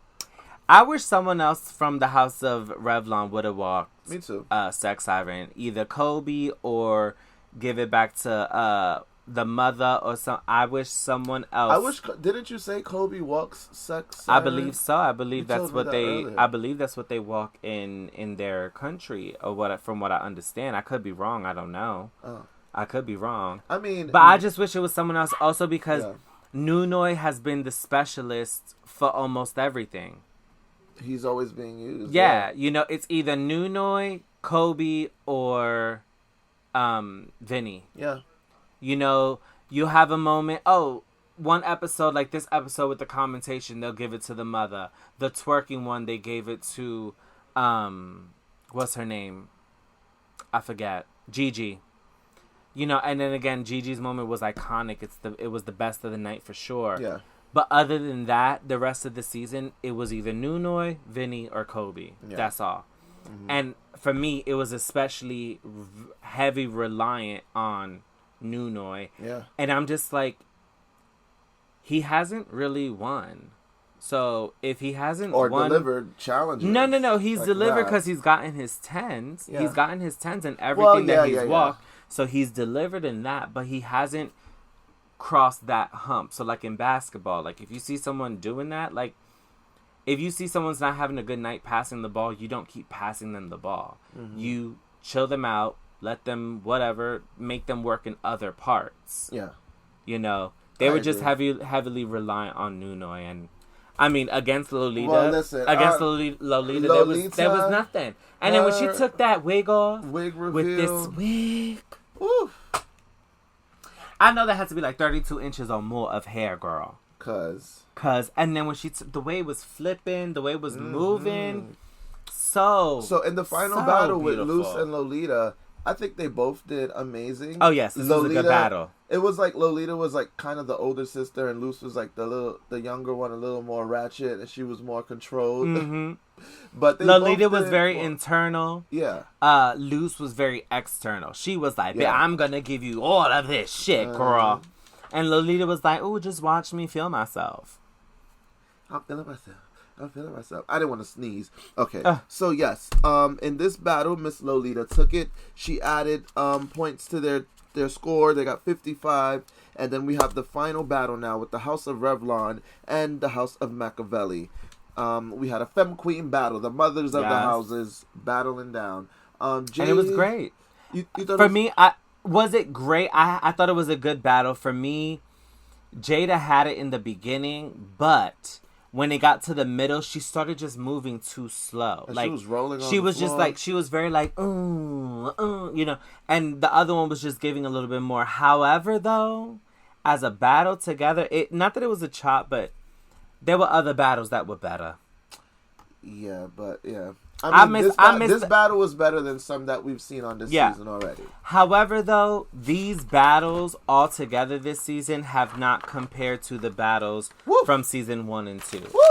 I wish someone else from the House of Revlon would have walked. Me too. Sex Siren, either Kobe or give it back to the mother or some. I wish someone else. Didn't you say Kobe walks Sex Siren? I believe so. I believe that's what they. Earlier. I believe that's what they walk in their country, or what. From what I understand, I could be wrong. I don't know. Oh. I could be wrong. I mean, but I just wish it was someone else. Also, because Nunoy has been the specialist for almost everything. He's always being used. Yeah, you know, it's either Nunoy, Kobe, or Vinny. Yeah. You know, you have a moment. Oh, one episode, like this episode with the commentation, they'll give it to the mother. The twerking one, they gave it to, what's her name? I forget. Gigi. You know, and then again, Gigi's moment was iconic. It was the best of the night for sure. Yeah. But other than that, the rest of the season, it was either Nunoy, Vinny, or Kobe. Yeah. That's all. Mm-hmm. And for me, it was especially heavy reliant on Nunoy. Yeah. And I'm just like, he hasn't really won. So if he hasn't or won, delivered challenges. No. He's like delivered because he's gotten his 10s. Yeah. He's gotten his 10s and everything that he's walked. Yeah. So he's delivered in that, but he hasn't crossed that hump. So like in basketball, like if you see someone doing that, like if you see someone's not having a good night passing the ball, you don't keep passing them the ball. Mm-hmm. You chill them out, let them whatever, make them work in other parts. Yeah. You know, they were just heavily reliant on Nunoy, and I mean against Lolita. Well, listen, against Lolita, there was nothing. And then when she took that wig off, wig reveal. With this wig, oof. I know that had to be like 32 inches or more of hair, girl. Cause, and then when the way it was flipping, the way it was moving, so in the final battle beautiful. With Luz and Lolita, I think they both did amazing. Oh yes, this was a good battle. It was like Lolita was like kind of the older sister, and Luz was like the younger one, a little more ratchet, and she was more controlled. Mm-hmm. But Lolita was very internal. Yeah. Luz was very external. She was like, I'm gonna give you all of this shit, girl. And Lolita was like, oh, just watch me feel myself. I'm feeling myself. I didn't want to sneeze. Okay. So yes, in this battle, Miss Lolita took it. She added points to their score. They got 55. And then we have the final battle now with the House of Revlon and the House of Machiavelli. We had a Femme Queen battle. The mothers of the houses battling down. And it was great. You thought For me, was it great? I thought it was a good battle. For me, Jada had it in the beginning, but when it got to the middle, she started just moving too slow. And like she was rolling on she was the floor. Just like she was very like, you know. And the other one was just giving a little bit more. However, though, as a battle together, it not that it was a chop, but there were other battles that were better. Yeah, but yeah. I mean, this battle was better than some that we've seen on this season already. However, though, these battles all together this season have not compared to the battles from season 1 and 2. Woo!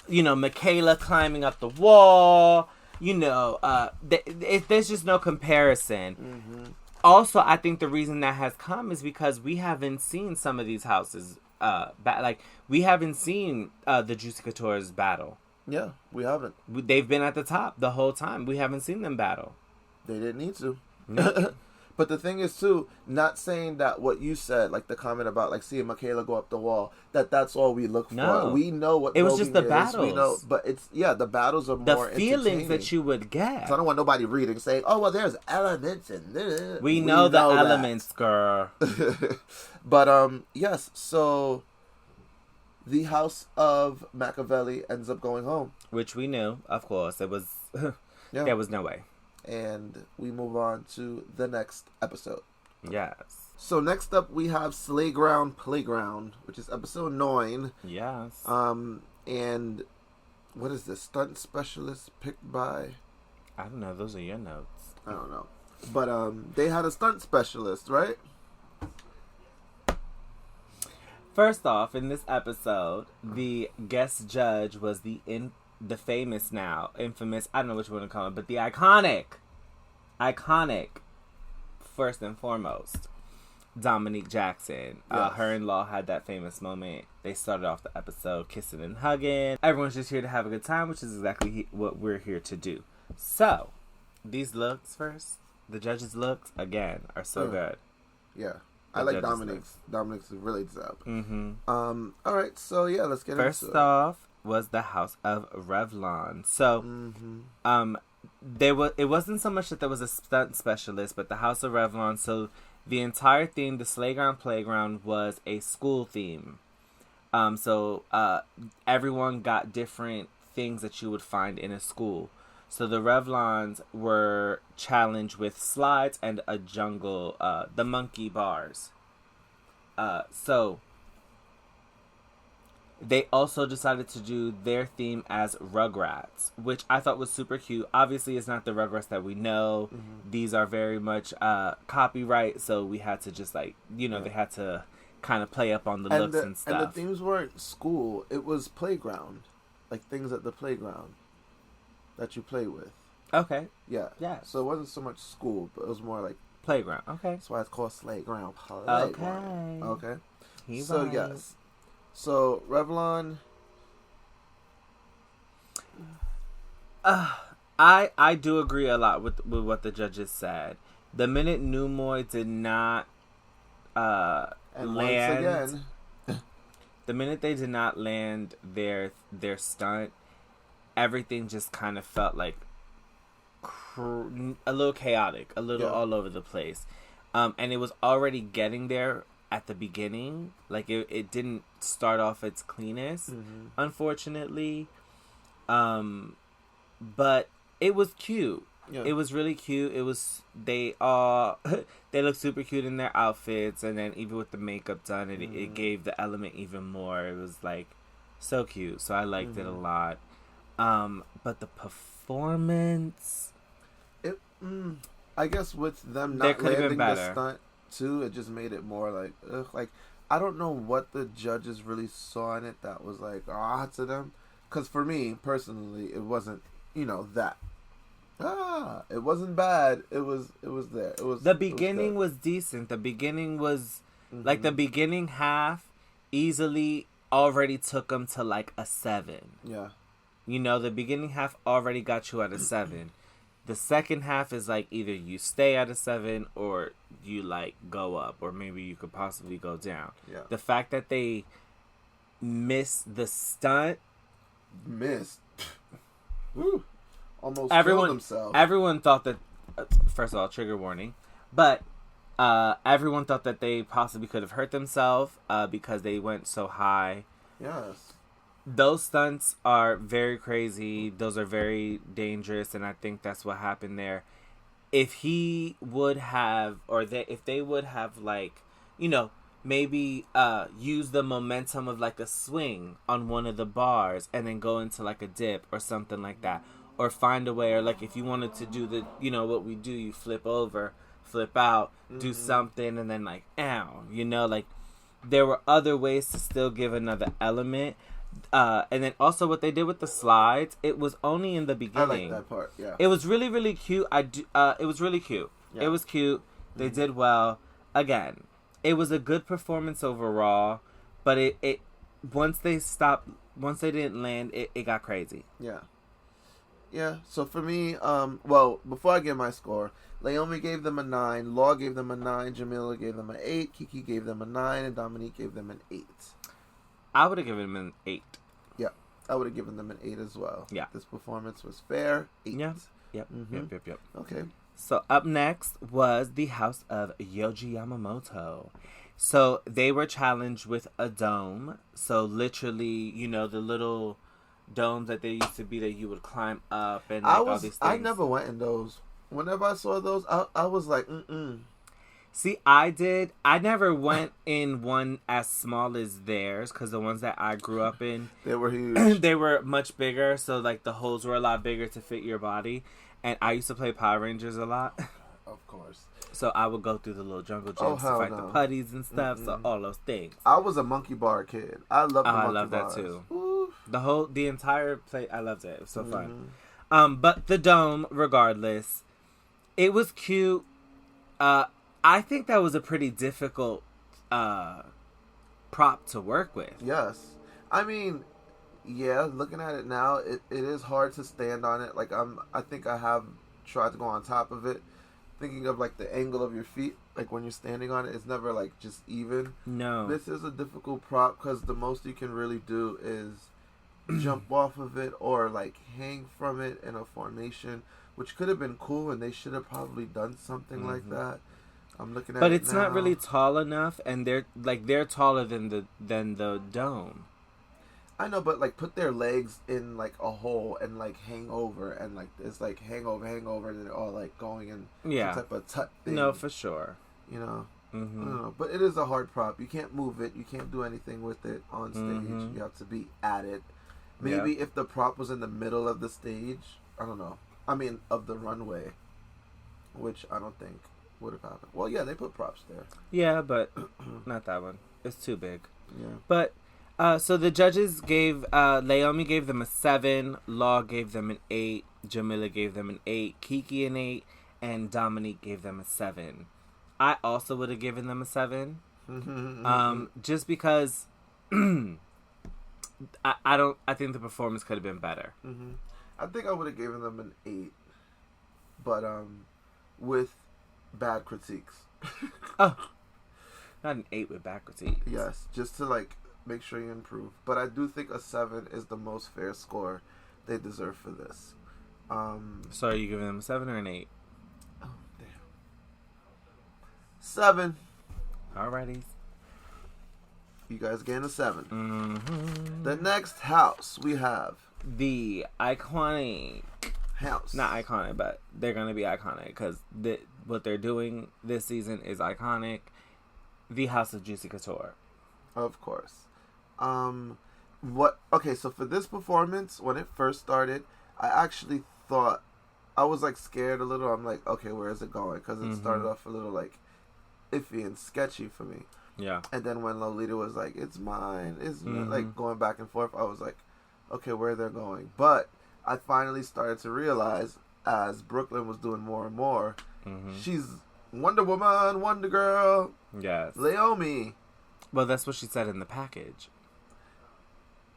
You know, Michaela climbing up the wall. You know, there's just no comparison. Mm-hmm. Also, I think the reason that has come is because we haven't seen some of these houses. We haven't seen the Juicy Couture's battle. Yeah, we haven't. They've been at the top the whole time. We haven't seen them battle. They didn't need to. No. But the thing is, too, not saying that what you said, like the comment about like seeing Michaela go up the wall, that's all we look for. We know what it was just the battles. We know, but the battles are more the feelings that you would get. So I don't want nobody reading saying, "Oh, well, there's elements in this." We know the elements, girl. But yes, so. The House of Machiavelli ends up going home. Which we knew, of course. It was... There was no way. And we move on to the next episode. Yes. So next up we have Slayground Playground, which is episode 9. Yes. And what is this? Stunt specialist picked by... I don't know. Those are your notes. I don't know. But they had a stunt specialist, right? First off, in this episode, the guest judge was the infamous, I don't know which one to call it, but the iconic, first and foremost, Dominique Jackson. Yes. Her and Law had that famous moment. They started off the episode kissing and hugging. Everyone's just here to have a good time, which is exactly what we're here to do. So, these looks first, the judges' looks, again, are so good. Yeah. I like Dominique's. Dominique's really dope. Mm-hmm. All right, so yeah, let's get into it. First off was the House of Revlon. So, it wasn't so much that there was a stunt specialist, but the House of Revlon. So, the entire theme, the Slayground Playground, was a school theme. So everyone got different things that you would find in a school. So the Revlons were challenged with slides and a jungle, the monkey bars. So they also decided to do their theme as Rugrats, which I thought was super cute. Obviously, it's not the Rugrats that we know. Mm-hmm. These are very much copyright, so we had to just they had to kind of play up on the looks and stuff. And the themes weren't school; it was playground, like things at the playground that you play with. Okay. Yeah. Yeah. So it wasn't so much school, but it was more like playground. Okay. That's why it's called Slayground. Okay. Yes. So Revlon. I do agree a lot with what the judges said. The minute Numoy did not land, once again, the minute they did not land their stunt, everything just kind of felt like a little chaotic, a little all over the place. And it was already getting there at the beginning. Like, it didn't start off its cleanest, unfortunately. But it was cute. Yeah. It was really cute. It was, they looked super cute in their outfits, and then even with the makeup done, it gave the element even more. It was, like, so cute. So I liked it a lot. But the performance... I guess with them not landing the stunt, too, it just made it more like, ugh. Like, I don't know what the judges really saw in it that was like, to them. Because for me, personally, it wasn't, that. It wasn't bad. It was there. The beginning was decent. The beginning was, like, the beginning half easily already took them to, like, a 7. Yeah. The beginning half already got you at a 7. The second half is like either you stay at a 7 or you like go up, or maybe you could possibly go down. Yeah. The fact that they missed the stunt, almost killed themselves. Everyone thought that. First of all, trigger warning, but everyone thought that they possibly could have hurt themselves because they went so high. Yes. Those stunts are very crazy. Those are very dangerous, and I think that's what happened there. If he would have, if they would have, like, maybe use the momentum of like a swing on one of the bars and then go into like a dip or something like that, or find a way, or like if you wanted to do the, what we do, you flip over, flip out, do something, and then like, like there were other ways to still give another element. And then also what they did with the slides, it was only in the beginning. I like that part, yeah. It was really, really cute. It was really cute. Yeah. It was cute. They did well. Again, it was a good performance overall, but it once they didn't land, it got crazy. Yeah. Yeah, so for me, well, before I give my score, Naomi gave them a 9, Law gave them a 9, Jamila gave them an 8, Kiki gave them a 9, and Dominique gave them an 8. I would have given them an 8. Yeah, I would have given them an 8 as well. Yeah. This performance was fair. 8. Yeah. Yep. Yep. Okay. So up next was the House of Yohji Yamamoto. So they were challenged with a dome. So literally, the little domes that they used to be that you would climb up and all these things. I never went in those. Whenever I saw those, I was like, See, I did. I never went in one as small as theirs, because the ones that I grew up in, they were huge. They were much bigger, so like the holes were a lot bigger to fit your body. And I used to play Power Rangers a lot. Of course. So I would go through the little jungle gyms to fight the putties and stuff. So all those things. I was a monkey bar kid. I loved the monkey bars. I love that too. Oof. The entire play. I loved it. It was so fun. But the dome, regardless, it was cute. I think that was a pretty difficult prop to work with. Yes. I mean, yeah, looking at it now, it is hard to stand on it. Like, I think I have tried to go on top of it. Thinking of, like, the angle of your feet, like, when you're standing on it, it's never, like, just even. No. This is a difficult prop because the most you can really do is jump off of it or, like, hang from it in a formation, which could have been cool, and they should have probably done something like that. I'm looking at but it it's now. not really tall enough, and they're taller than the dome. I know, but like put their legs in like a hole and like hang over, and like it's like hangover, and they're all like going in some type of tut thing. No, for sure. You know. Mm-hmm. I don't know, but it is a hard prop. You can't move it. You can't do anything with it on stage. Mm-hmm. You have to be at it. Maybe if the prop was in the middle of the stage, I don't know. I mean, of the runway, which I don't think would have happened. Well, yeah, they put props there. Yeah, but not that one. It's too big. Yeah. But so the judges gave Naomi gave them a 7, Law gave them an 8, Jamila gave them an 8, Kiki an 8, and Dominique gave them a 7. I also would have given them a 7. Just because I think the performance could have been better. Mm-hmm. I think I would have given them an 8, but with bad critiques. Oh, not an 8 with bad critiques. Yes, just to like make sure you improve. But I do think a 7 is the most fair score they deserve for this. So are you giving them a 7 or an 8? Oh damn. 7. Alrighty. You guys getting a 7. Mm-hmm. The next house we have the iconic house. Not iconic, but they're gonna be iconic because what they're doing this season is iconic. The House of Juicy Couture. Of course. Okay, so for this performance, when it first started, I actually thought, I was like scared a little. I'm like, okay, where is it going? Because it started off a little like iffy and sketchy for me. Yeah. And then when Lolita was like, it's mine, like going back and forth, I was like, okay, where they're going. But I finally started to realize, as Brooklyn was doing more and more, she's Wonder Woman, Wonder Girl. Yes. Naomi. Well, that's what she said in the package.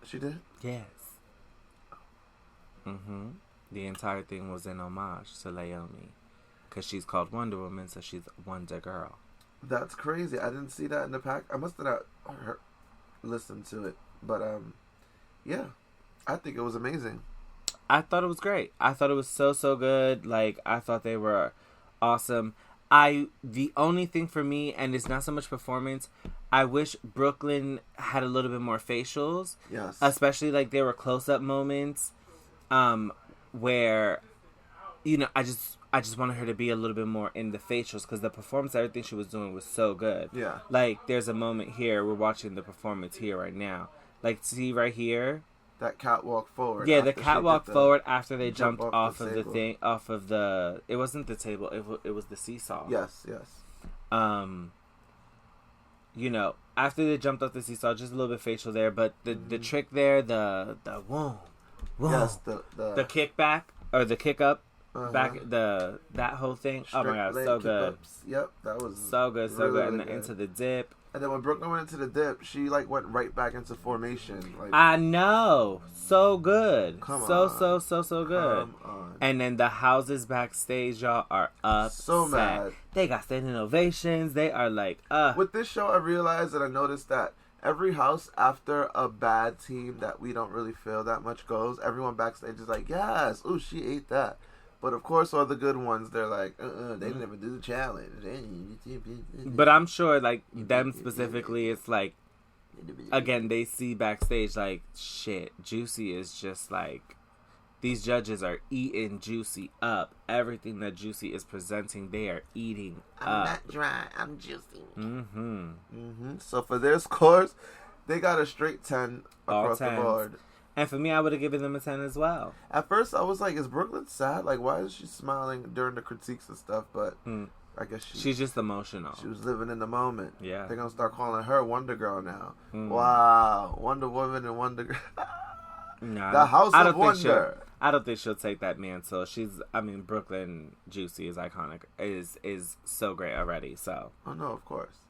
She did? Yes. The entire thing was in homage to Naomi. Because she's called Wonder Woman, so she's Wonder Girl. That's crazy. I didn't see that in the pack. I must have not listened to it. But, yeah. I think it was amazing. I thought it was great. I thought it was so good. Like, I thought they were awesome. The only thing for me, and it's not so much performance, I wish Brooklyn had a little bit more facials. Yes. Especially, like, there were close-up moments where, you know, I just wanted her to be a little bit more in the facials because the performance, everything she was doing was so good. Yeah. Like, there's a moment here, we're watching the performance here right now. Like, see right here? That catwalk forward. Yeah, the catwalk forward after they jumped off of the thing, off of the, it wasn't the table, it was the seesaw. Yes. You know, after they jumped off the seesaw, just a little bit facial there, but the trick there, the whoa. Yes, the kickback, or the kick up, back, that whole thing. Oh my god, so good. Yep, that was so good, really and good. into the dip. And then when Brooklyn went into the dip, she like went right back into formation. Like, I know, so good, so good. Come on. And then the houses backstage, y'all, are upset. So mad. They got standing ovations. They are like, With this show, I realized that I noticed that every house after a bad team that we don't really feel that much goes, everyone backstage is like, yes, ooh, she ate that. But of course, all the good ones, they're like, they didn't even do the challenge. But I'm sure, like, them specifically, it's like, again, they see backstage, like, shit, Juicy is just like, these judges are eating Juicy up. Everything that Juicy is presenting, they are eating up. I'm not dry, I'm juicy. So for their scores, they got a straight 10 across the board. And for me, I would have given them a 10 as well. At first, I was like, is Brooklyn sad? Like, why is she smiling during the critiques and stuff? But I guess she's just emotional. She was living in the moment. Yeah. They're going to start calling her Wonder Girl now. Wow. Wonder Woman and Wonder Girl. No, the House of Wonder. I don't think she'll take that mantle. Brooklyn Juicy is iconic. Is so great already. So. Oh, no, of course.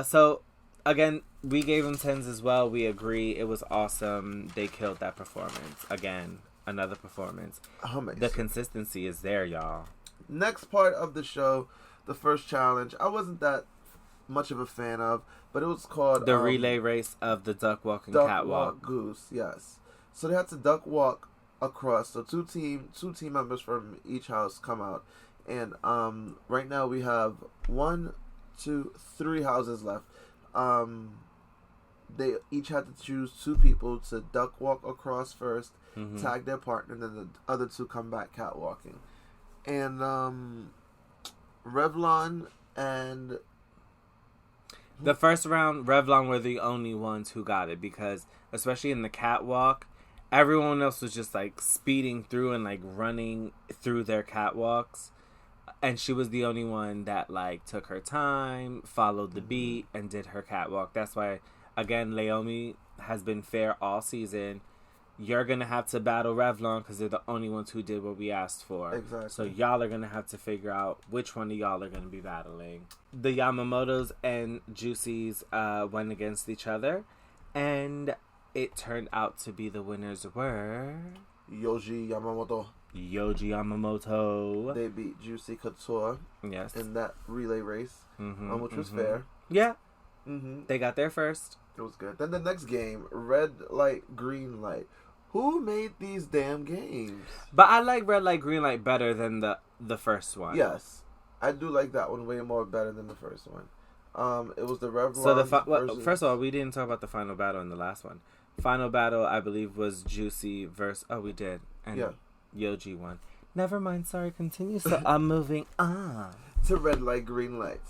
So, again, we gave them 10s as well. We agree. It was awesome. They killed that performance. Again, another performance. Amazing. The consistency is there, y'all. Next part of the show, the first challenge, I wasn't that much of a fan of, but it was called... The relay race of the duck walk and catwalk. Goose, yes. So they had to duck walk across. So two team members from each house come out And right now we have 1, 2, 3 houses left. They each had to choose 2 people to duck walk across first, tag their partner, and then the other 2 come back catwalking. And Revlon and the first round, Revlon were the only ones who got it because, especially in the catwalk, everyone else was just like speeding through and like running through their catwalks. And she was the only one that like took her time, followed the beat, and did her catwalk. That's why, again, Leomi has been fair all season. You're going to have to battle Revlon because they're the only ones who did what we asked for. Exactly. So y'all are going to have to figure out which one of y'all are going to be battling. The Yamamotos and Juicy's went against each other. And it turned out to be the winners were... Yoji Yamamoto. Yoji Yamamoto. They beat Juicy Couture. Yes. In that relay race, which was fair. Yeah. They got there first. It was good. Then the next game, red light, green light. Who made these damn games? But I like red light, green light better than the first one. Yes, I do like that one way more better than the first one. It was the Revlon. So first of all, we didn't talk about the final battle in the last one. Final battle, I believe, was Juicy versus. Oh, we did, and Yoji won. Never mind. Sorry. Continue. So I'm moving on to red light, green light.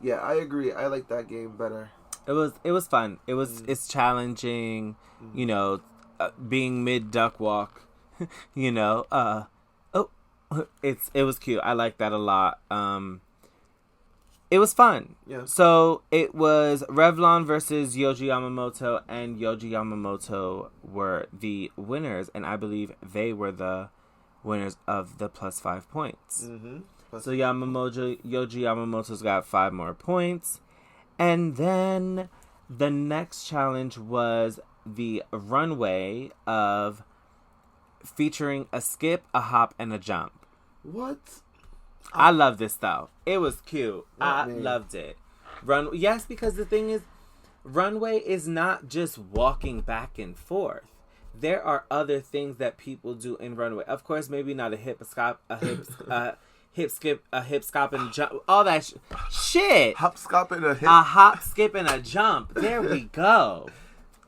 Yeah, I agree. I like that game better. It was fun. It's challenging, you know, being mid duck walk, you know. It was cute. I like that a lot. It was fun. Yeah. So it was Revlon versus Yoji Yamamoto, and Yoji Yamamoto were the winners, and I believe they were the winners of the +5 points. So Yoji Yamamoto's got 5 more points. And then the next challenge was the runway of featuring a skip, a hop, and a jump. What? I love this though. It was cute. I loved it. Yes, because the thing is, runway is not just walking back and forth. There are other things that people do in runway. Of course, maybe not a hip skip, a hip skip and jump, all that shit. Hop, skip, and a hip. A hop, skip, and a jump. There we go.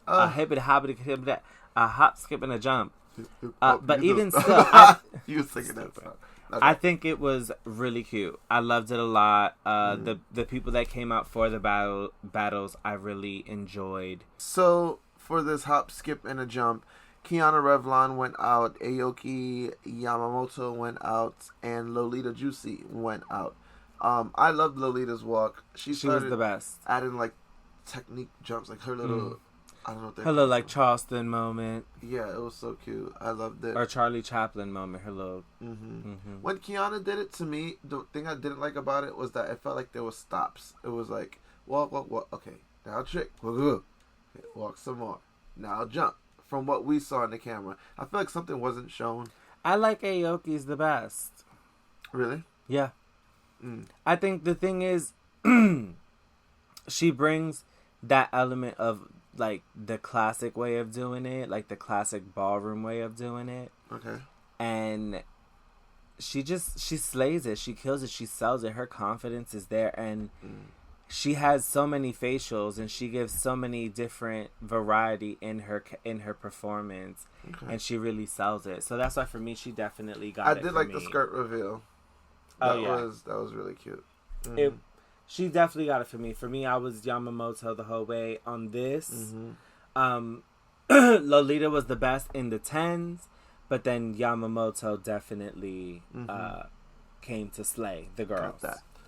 A hip and a hop, a hop, skip, and a jump. But even still, you was thinking that stuff. I think it was really cute. I loved it a lot. The people that came out for the battles, I really enjoyed. So for this hop, skip, and a jump, Kiana Revlon went out, Aoki Yamamoto went out, and Lolita Juicy went out. I loved Lolita's walk. She was the best. Adding like technique jumps, like her little, I don't know what her little like Charleston moment. Yeah, it was so cute. I loved it. Or Charlie Chaplin moment. Her little. When Kiana did it, to me, the thing I didn't like about it was that it felt like there was stops. It was like walk. Okay, now trick. Walk some more. Now jump. From what we saw in the camera, I feel like something wasn't shown. I like Aoki's the best. Really? Yeah. I think the thing is, she brings that element of like the classic way of doing it, like the classic ballroom way of doing it. Okay. And she slays it. She kills it. She sells it. Her confidence is there, and she has so many facials, and she gives so many different variety in her performance, and she really sells it. So that's why for me, she definitely got it. I did like the skirt reveal. That was really cute. She definitely got it for me. For me, I was Yamamoto the whole way on this. Lolita was the best in the 10s, but then Yamamoto definitely came to slay the girls.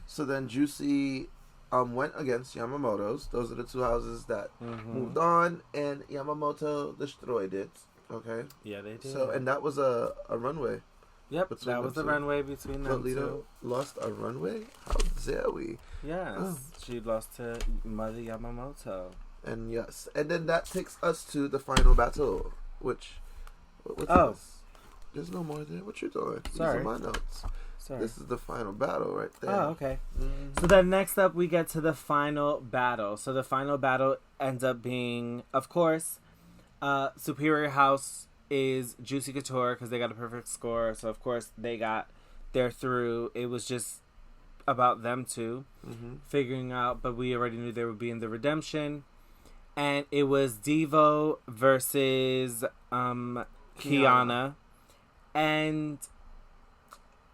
So then Juicy went against Yamamoto's. Those are the 2 houses that moved on, and Yamamoto destroyed it. Okay. Yeah, they did. So and that was a runway. Yep, that was the runway between them two. Lost a runway? How dare we? Yes, she lost to Mother Yamamoto. And yes, and then that takes us to the final battle, which... This? There's no more there. What you doing? Sorry. These are my notes. Sorry. This is the final battle right there. Oh, okay. So then next up, we get to the final battle. So the final battle ends up being, of course, Superior House is Juicy Couture because they got a perfect score. So, of course, they they're through. It was just about them two Mm-hmm. figuring out, but we already knew they would be in the redemption. And it was Devo versus Kiana. And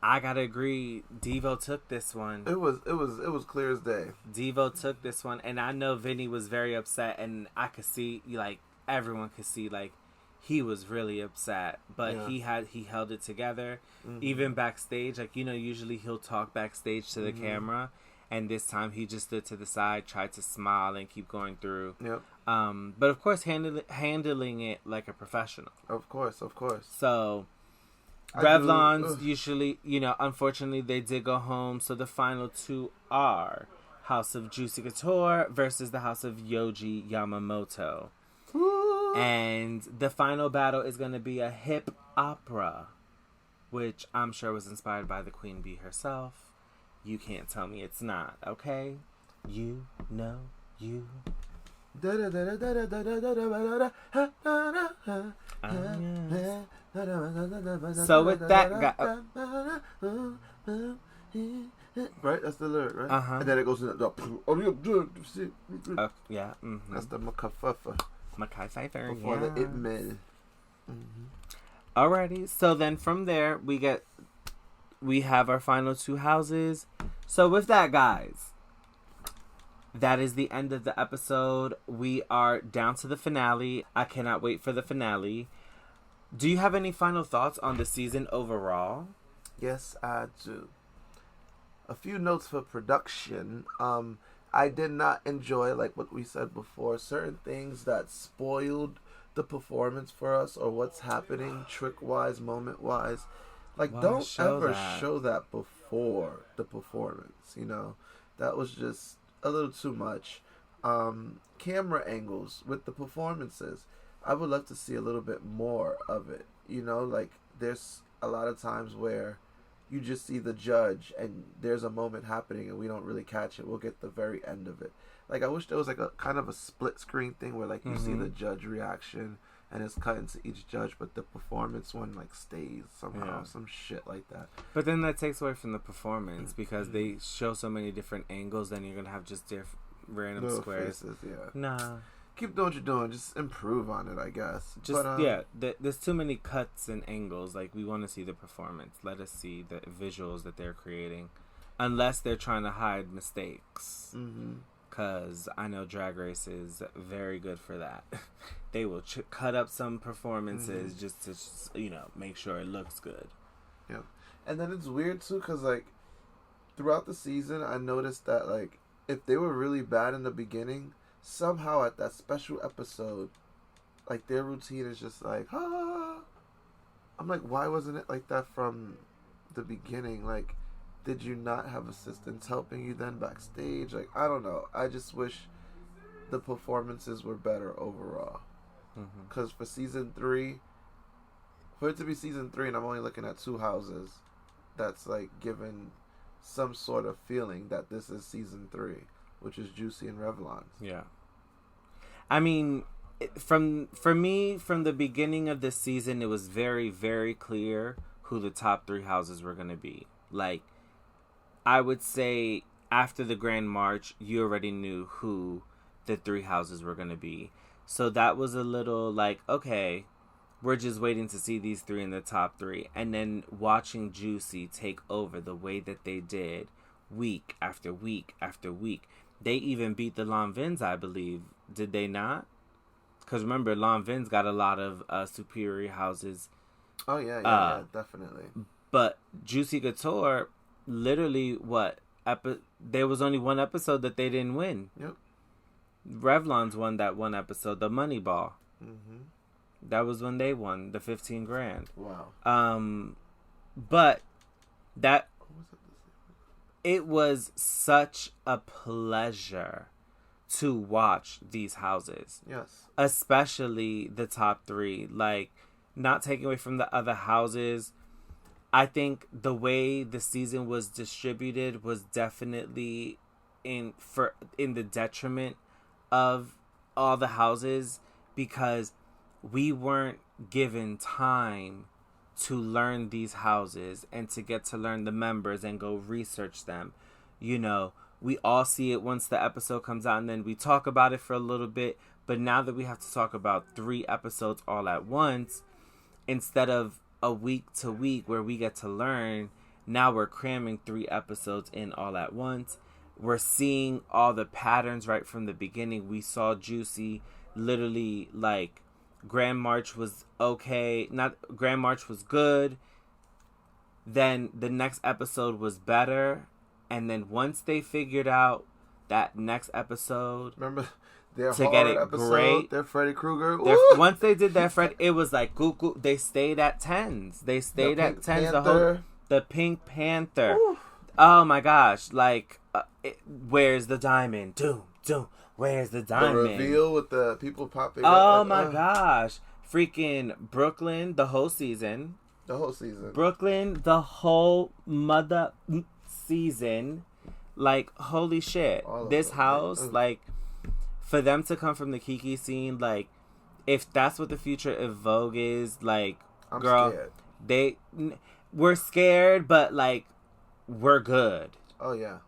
I gotta agree, Devo took this one. It was clear as day. Devo took this one, and I know Vinny was very upset, and I could see, like, everyone could see, like, he was really upset, but Yeah. he held it together. Mm-hmm. Even backstage, like, you know, usually he'll talk backstage to the camera, and this time he just stood to the side, tried to smile and keep going through. Yep. But of course, handling it like a professional. Of course. So Revlon's usually, you know, unfortunately they did go home. So the final two are House of Juicy Couture versus the House of Yoji Yamamoto. Woo. And the final battle is going to be a hip opera, which I'm sure was inspired by the Queen Bee herself. You can't tell me it's not, okay? You know you. So with that, right, that's the lyric, right? Uh-huh. And then it goes in the yeah, mm-hmm. That's the Makai Makai Pfeiffer, before yeah. the It Man. Alrighty, so then from there we have our final two houses. So with that, guys, that is the end of the episode. We are down to the finale. I cannot wait for the finale. Do you have any final thoughts on the season overall? Yes, I do. A few notes for production. I did not enjoy, like what we said before, certain things that spoiled the performance for us or what's happening trick-wise, moment-wise. Like, don't ever show that before the performance, you know? That was just a little too much. Camera angles with the performances. I would love to see a little bit more of it, you know? Like, there's a lot of times where you just see the judge and there's a moment happening and we don't really catch it. We'll get the very end of it. Like, I wish there was like a kind of a split screen thing where like you see the judge reaction and it's cut into each judge, but the performance one like stays somehow, some shit like that. But then that takes away from the performance because they show so many different angles. Then you're gonna have just random Little squares. faces, yeah. Nah. Keep doing what you're doing. Just improve on it, I guess. Just there's too many cuts and angles. Like, we want to see the performance. Let us see the visuals that they're creating, unless they're trying to hide mistakes. Because I know Drag Race is very good for that. They will cut up some performances just to, you know, make sure it looks good. Yeah, and then it's weird too because like throughout the season, I noticed that like if they were really bad in the beginning, somehow at that special episode, like their routine is just like, ah. I'm like, why wasn't it like that from the beginning? Like, did you not have assistants helping you then backstage? Like, I don't know. I just wish the performances were better overall. Because for season 3, for it to be season 3 and I'm only looking at 2 houses, that's like given some sort of feeling that this is season 3, which is Juicy and Revlon. Yeah. I mean, for me, from the beginning of this season, it was very, very clear who the top 3 houses were going to be. Like, I would say after the Grand March, you already knew who the 3 houses were going to be. So that was a little like, okay, we're just waiting to see these 3 in the top 3. And then watching Juicy take over the way that they did week after week after week. They even beat the Lanvins, I believe. Did they not? Because remember, Lanvins got a lot of superior houses. Oh, yeah, definitely. But Juicy Couture, literally, there was only one episode that they didn't win. Yep. Revlon's won that one episode, the Moneyball. That was when they won the $15,000. Wow. But that it was such a pleasure to watch these houses. Yes. Especially the top 3. Like, not taking away from the other houses. I think the way the season was distributed was definitely in the detriment of all the houses because we weren't given time to learn these houses and to get to learn the members and go research them. You know, we all see it once the episode comes out and then we talk about it for a little bit. But now that we have to talk about 3 episodes all at once, instead of a week to week where we get to learn, now we're cramming 3 episodes in all at once. We're seeing all the patterns right from the beginning. We saw Juicy literally, like, Grand March was okay. Grand March was good. Then the next episode was better. And then once they figured out that next episode, remember their to get it episode, great, their Freddy Krueger. Once they did that, it was like Goku. They stayed at 10s. They stayed at 10s. The Pink Panther. Ooh. Oh my gosh! Like, where's the diamond? Doom. Where's the diamond? The reveal with the people popping. Oh my gosh! Freaking Brooklyn, the whole season. Brooklyn, the whole mother season. Like, holy shit! This house, like, for them to come from the Kiki scene, like, if that's what the future of Vogue is, like, I'm girl, scared. We're scared, but, like, we're good. Oh, yeah.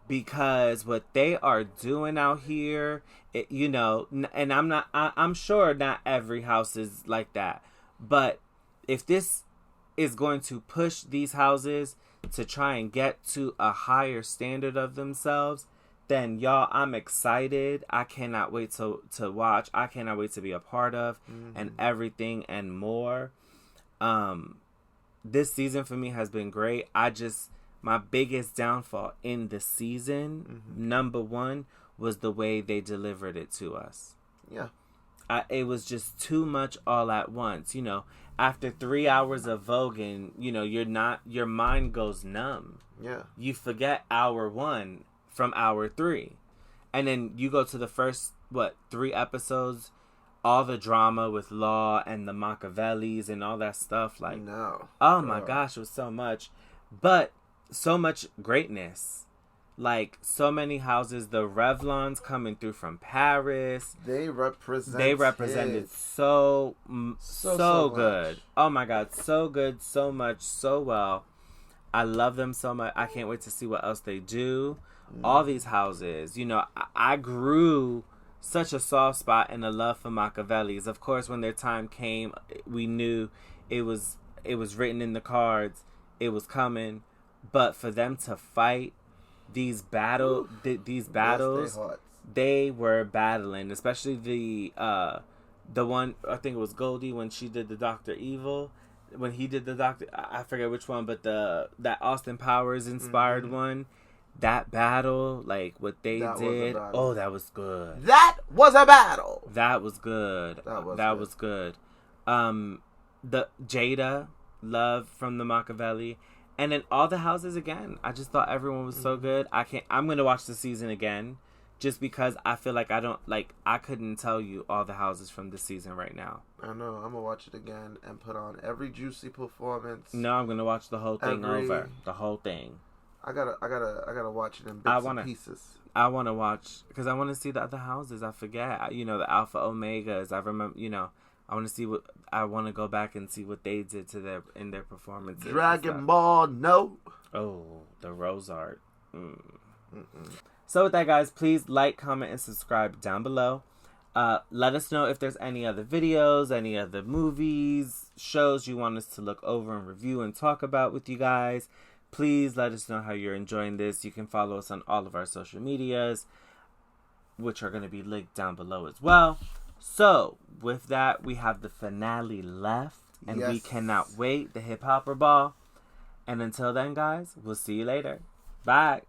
Because what they are doing out here, you know, and I'm sure not every house is like that. But if this is going to push these houses to try and get to a higher standard of themselves, then y'all, I'm excited. I cannot wait to watch. I cannot wait to be a part of and everything and more. This season for me has been great. My biggest downfall in the season, number 1, was the way they delivered it to us. Yeah. It was just too much all at once. You know, after 3 hours of voguing, you know, your mind goes numb. Yeah. You forget hour 1 from hour 3. And then you go to the first, 3 episodes, all the drama with Law and the Machiavellis and all that stuff. Like, no. Oh my gosh, it was so much. But so much greatness. Like, so many houses. The Revlons coming through from Paris. They represented so good. Oh my God, so good, so much, so well. I love them so much. I can't wait to see what else they do. All these houses. You know, I grew such a soft spot and a love for Machiavellis. Of course, when their time came, we knew it was written in the cards. It was coming. But for them to fight these battles, they were battling. Especially the one, I think it was Goldie when she did the Dr. Evil. When he did the Doctor, I forget which one, but that Austin Powers inspired one. That battle, like what they did, that was good. That was a battle. That was good. That was good. The Jada, Love from the Machiavelli, and then all the houses again. I just thought everyone was so good. I'm gonna watch the season again, just because I feel like I couldn't tell you all the houses from the season right now. I know. I'm gonna watch it again and put on every Juicy performance. No, I'm gonna watch the whole thing over. The whole thing. I gotta watch it in bits and pieces. I want to watch because I want to see the other houses. I forget, you know, the Alpha Omegas. I remember, you know, I want to see I want to go back and see what they did to in their performances. Dragon Ball, no. Oh, the Rose Art. So with that, guys, please like, comment, and subscribe down below. Let us know if there's any other videos, any other movies, shows you want us to look over and review and talk about with you guys. Please let us know how you're enjoying this. You can follow us on all of our social medias, which are going to be linked down below as well. So, with that, we have the finale left, and we cannot wait, the Hip Hopper Ball. And until then, guys, we'll see you later. Bye.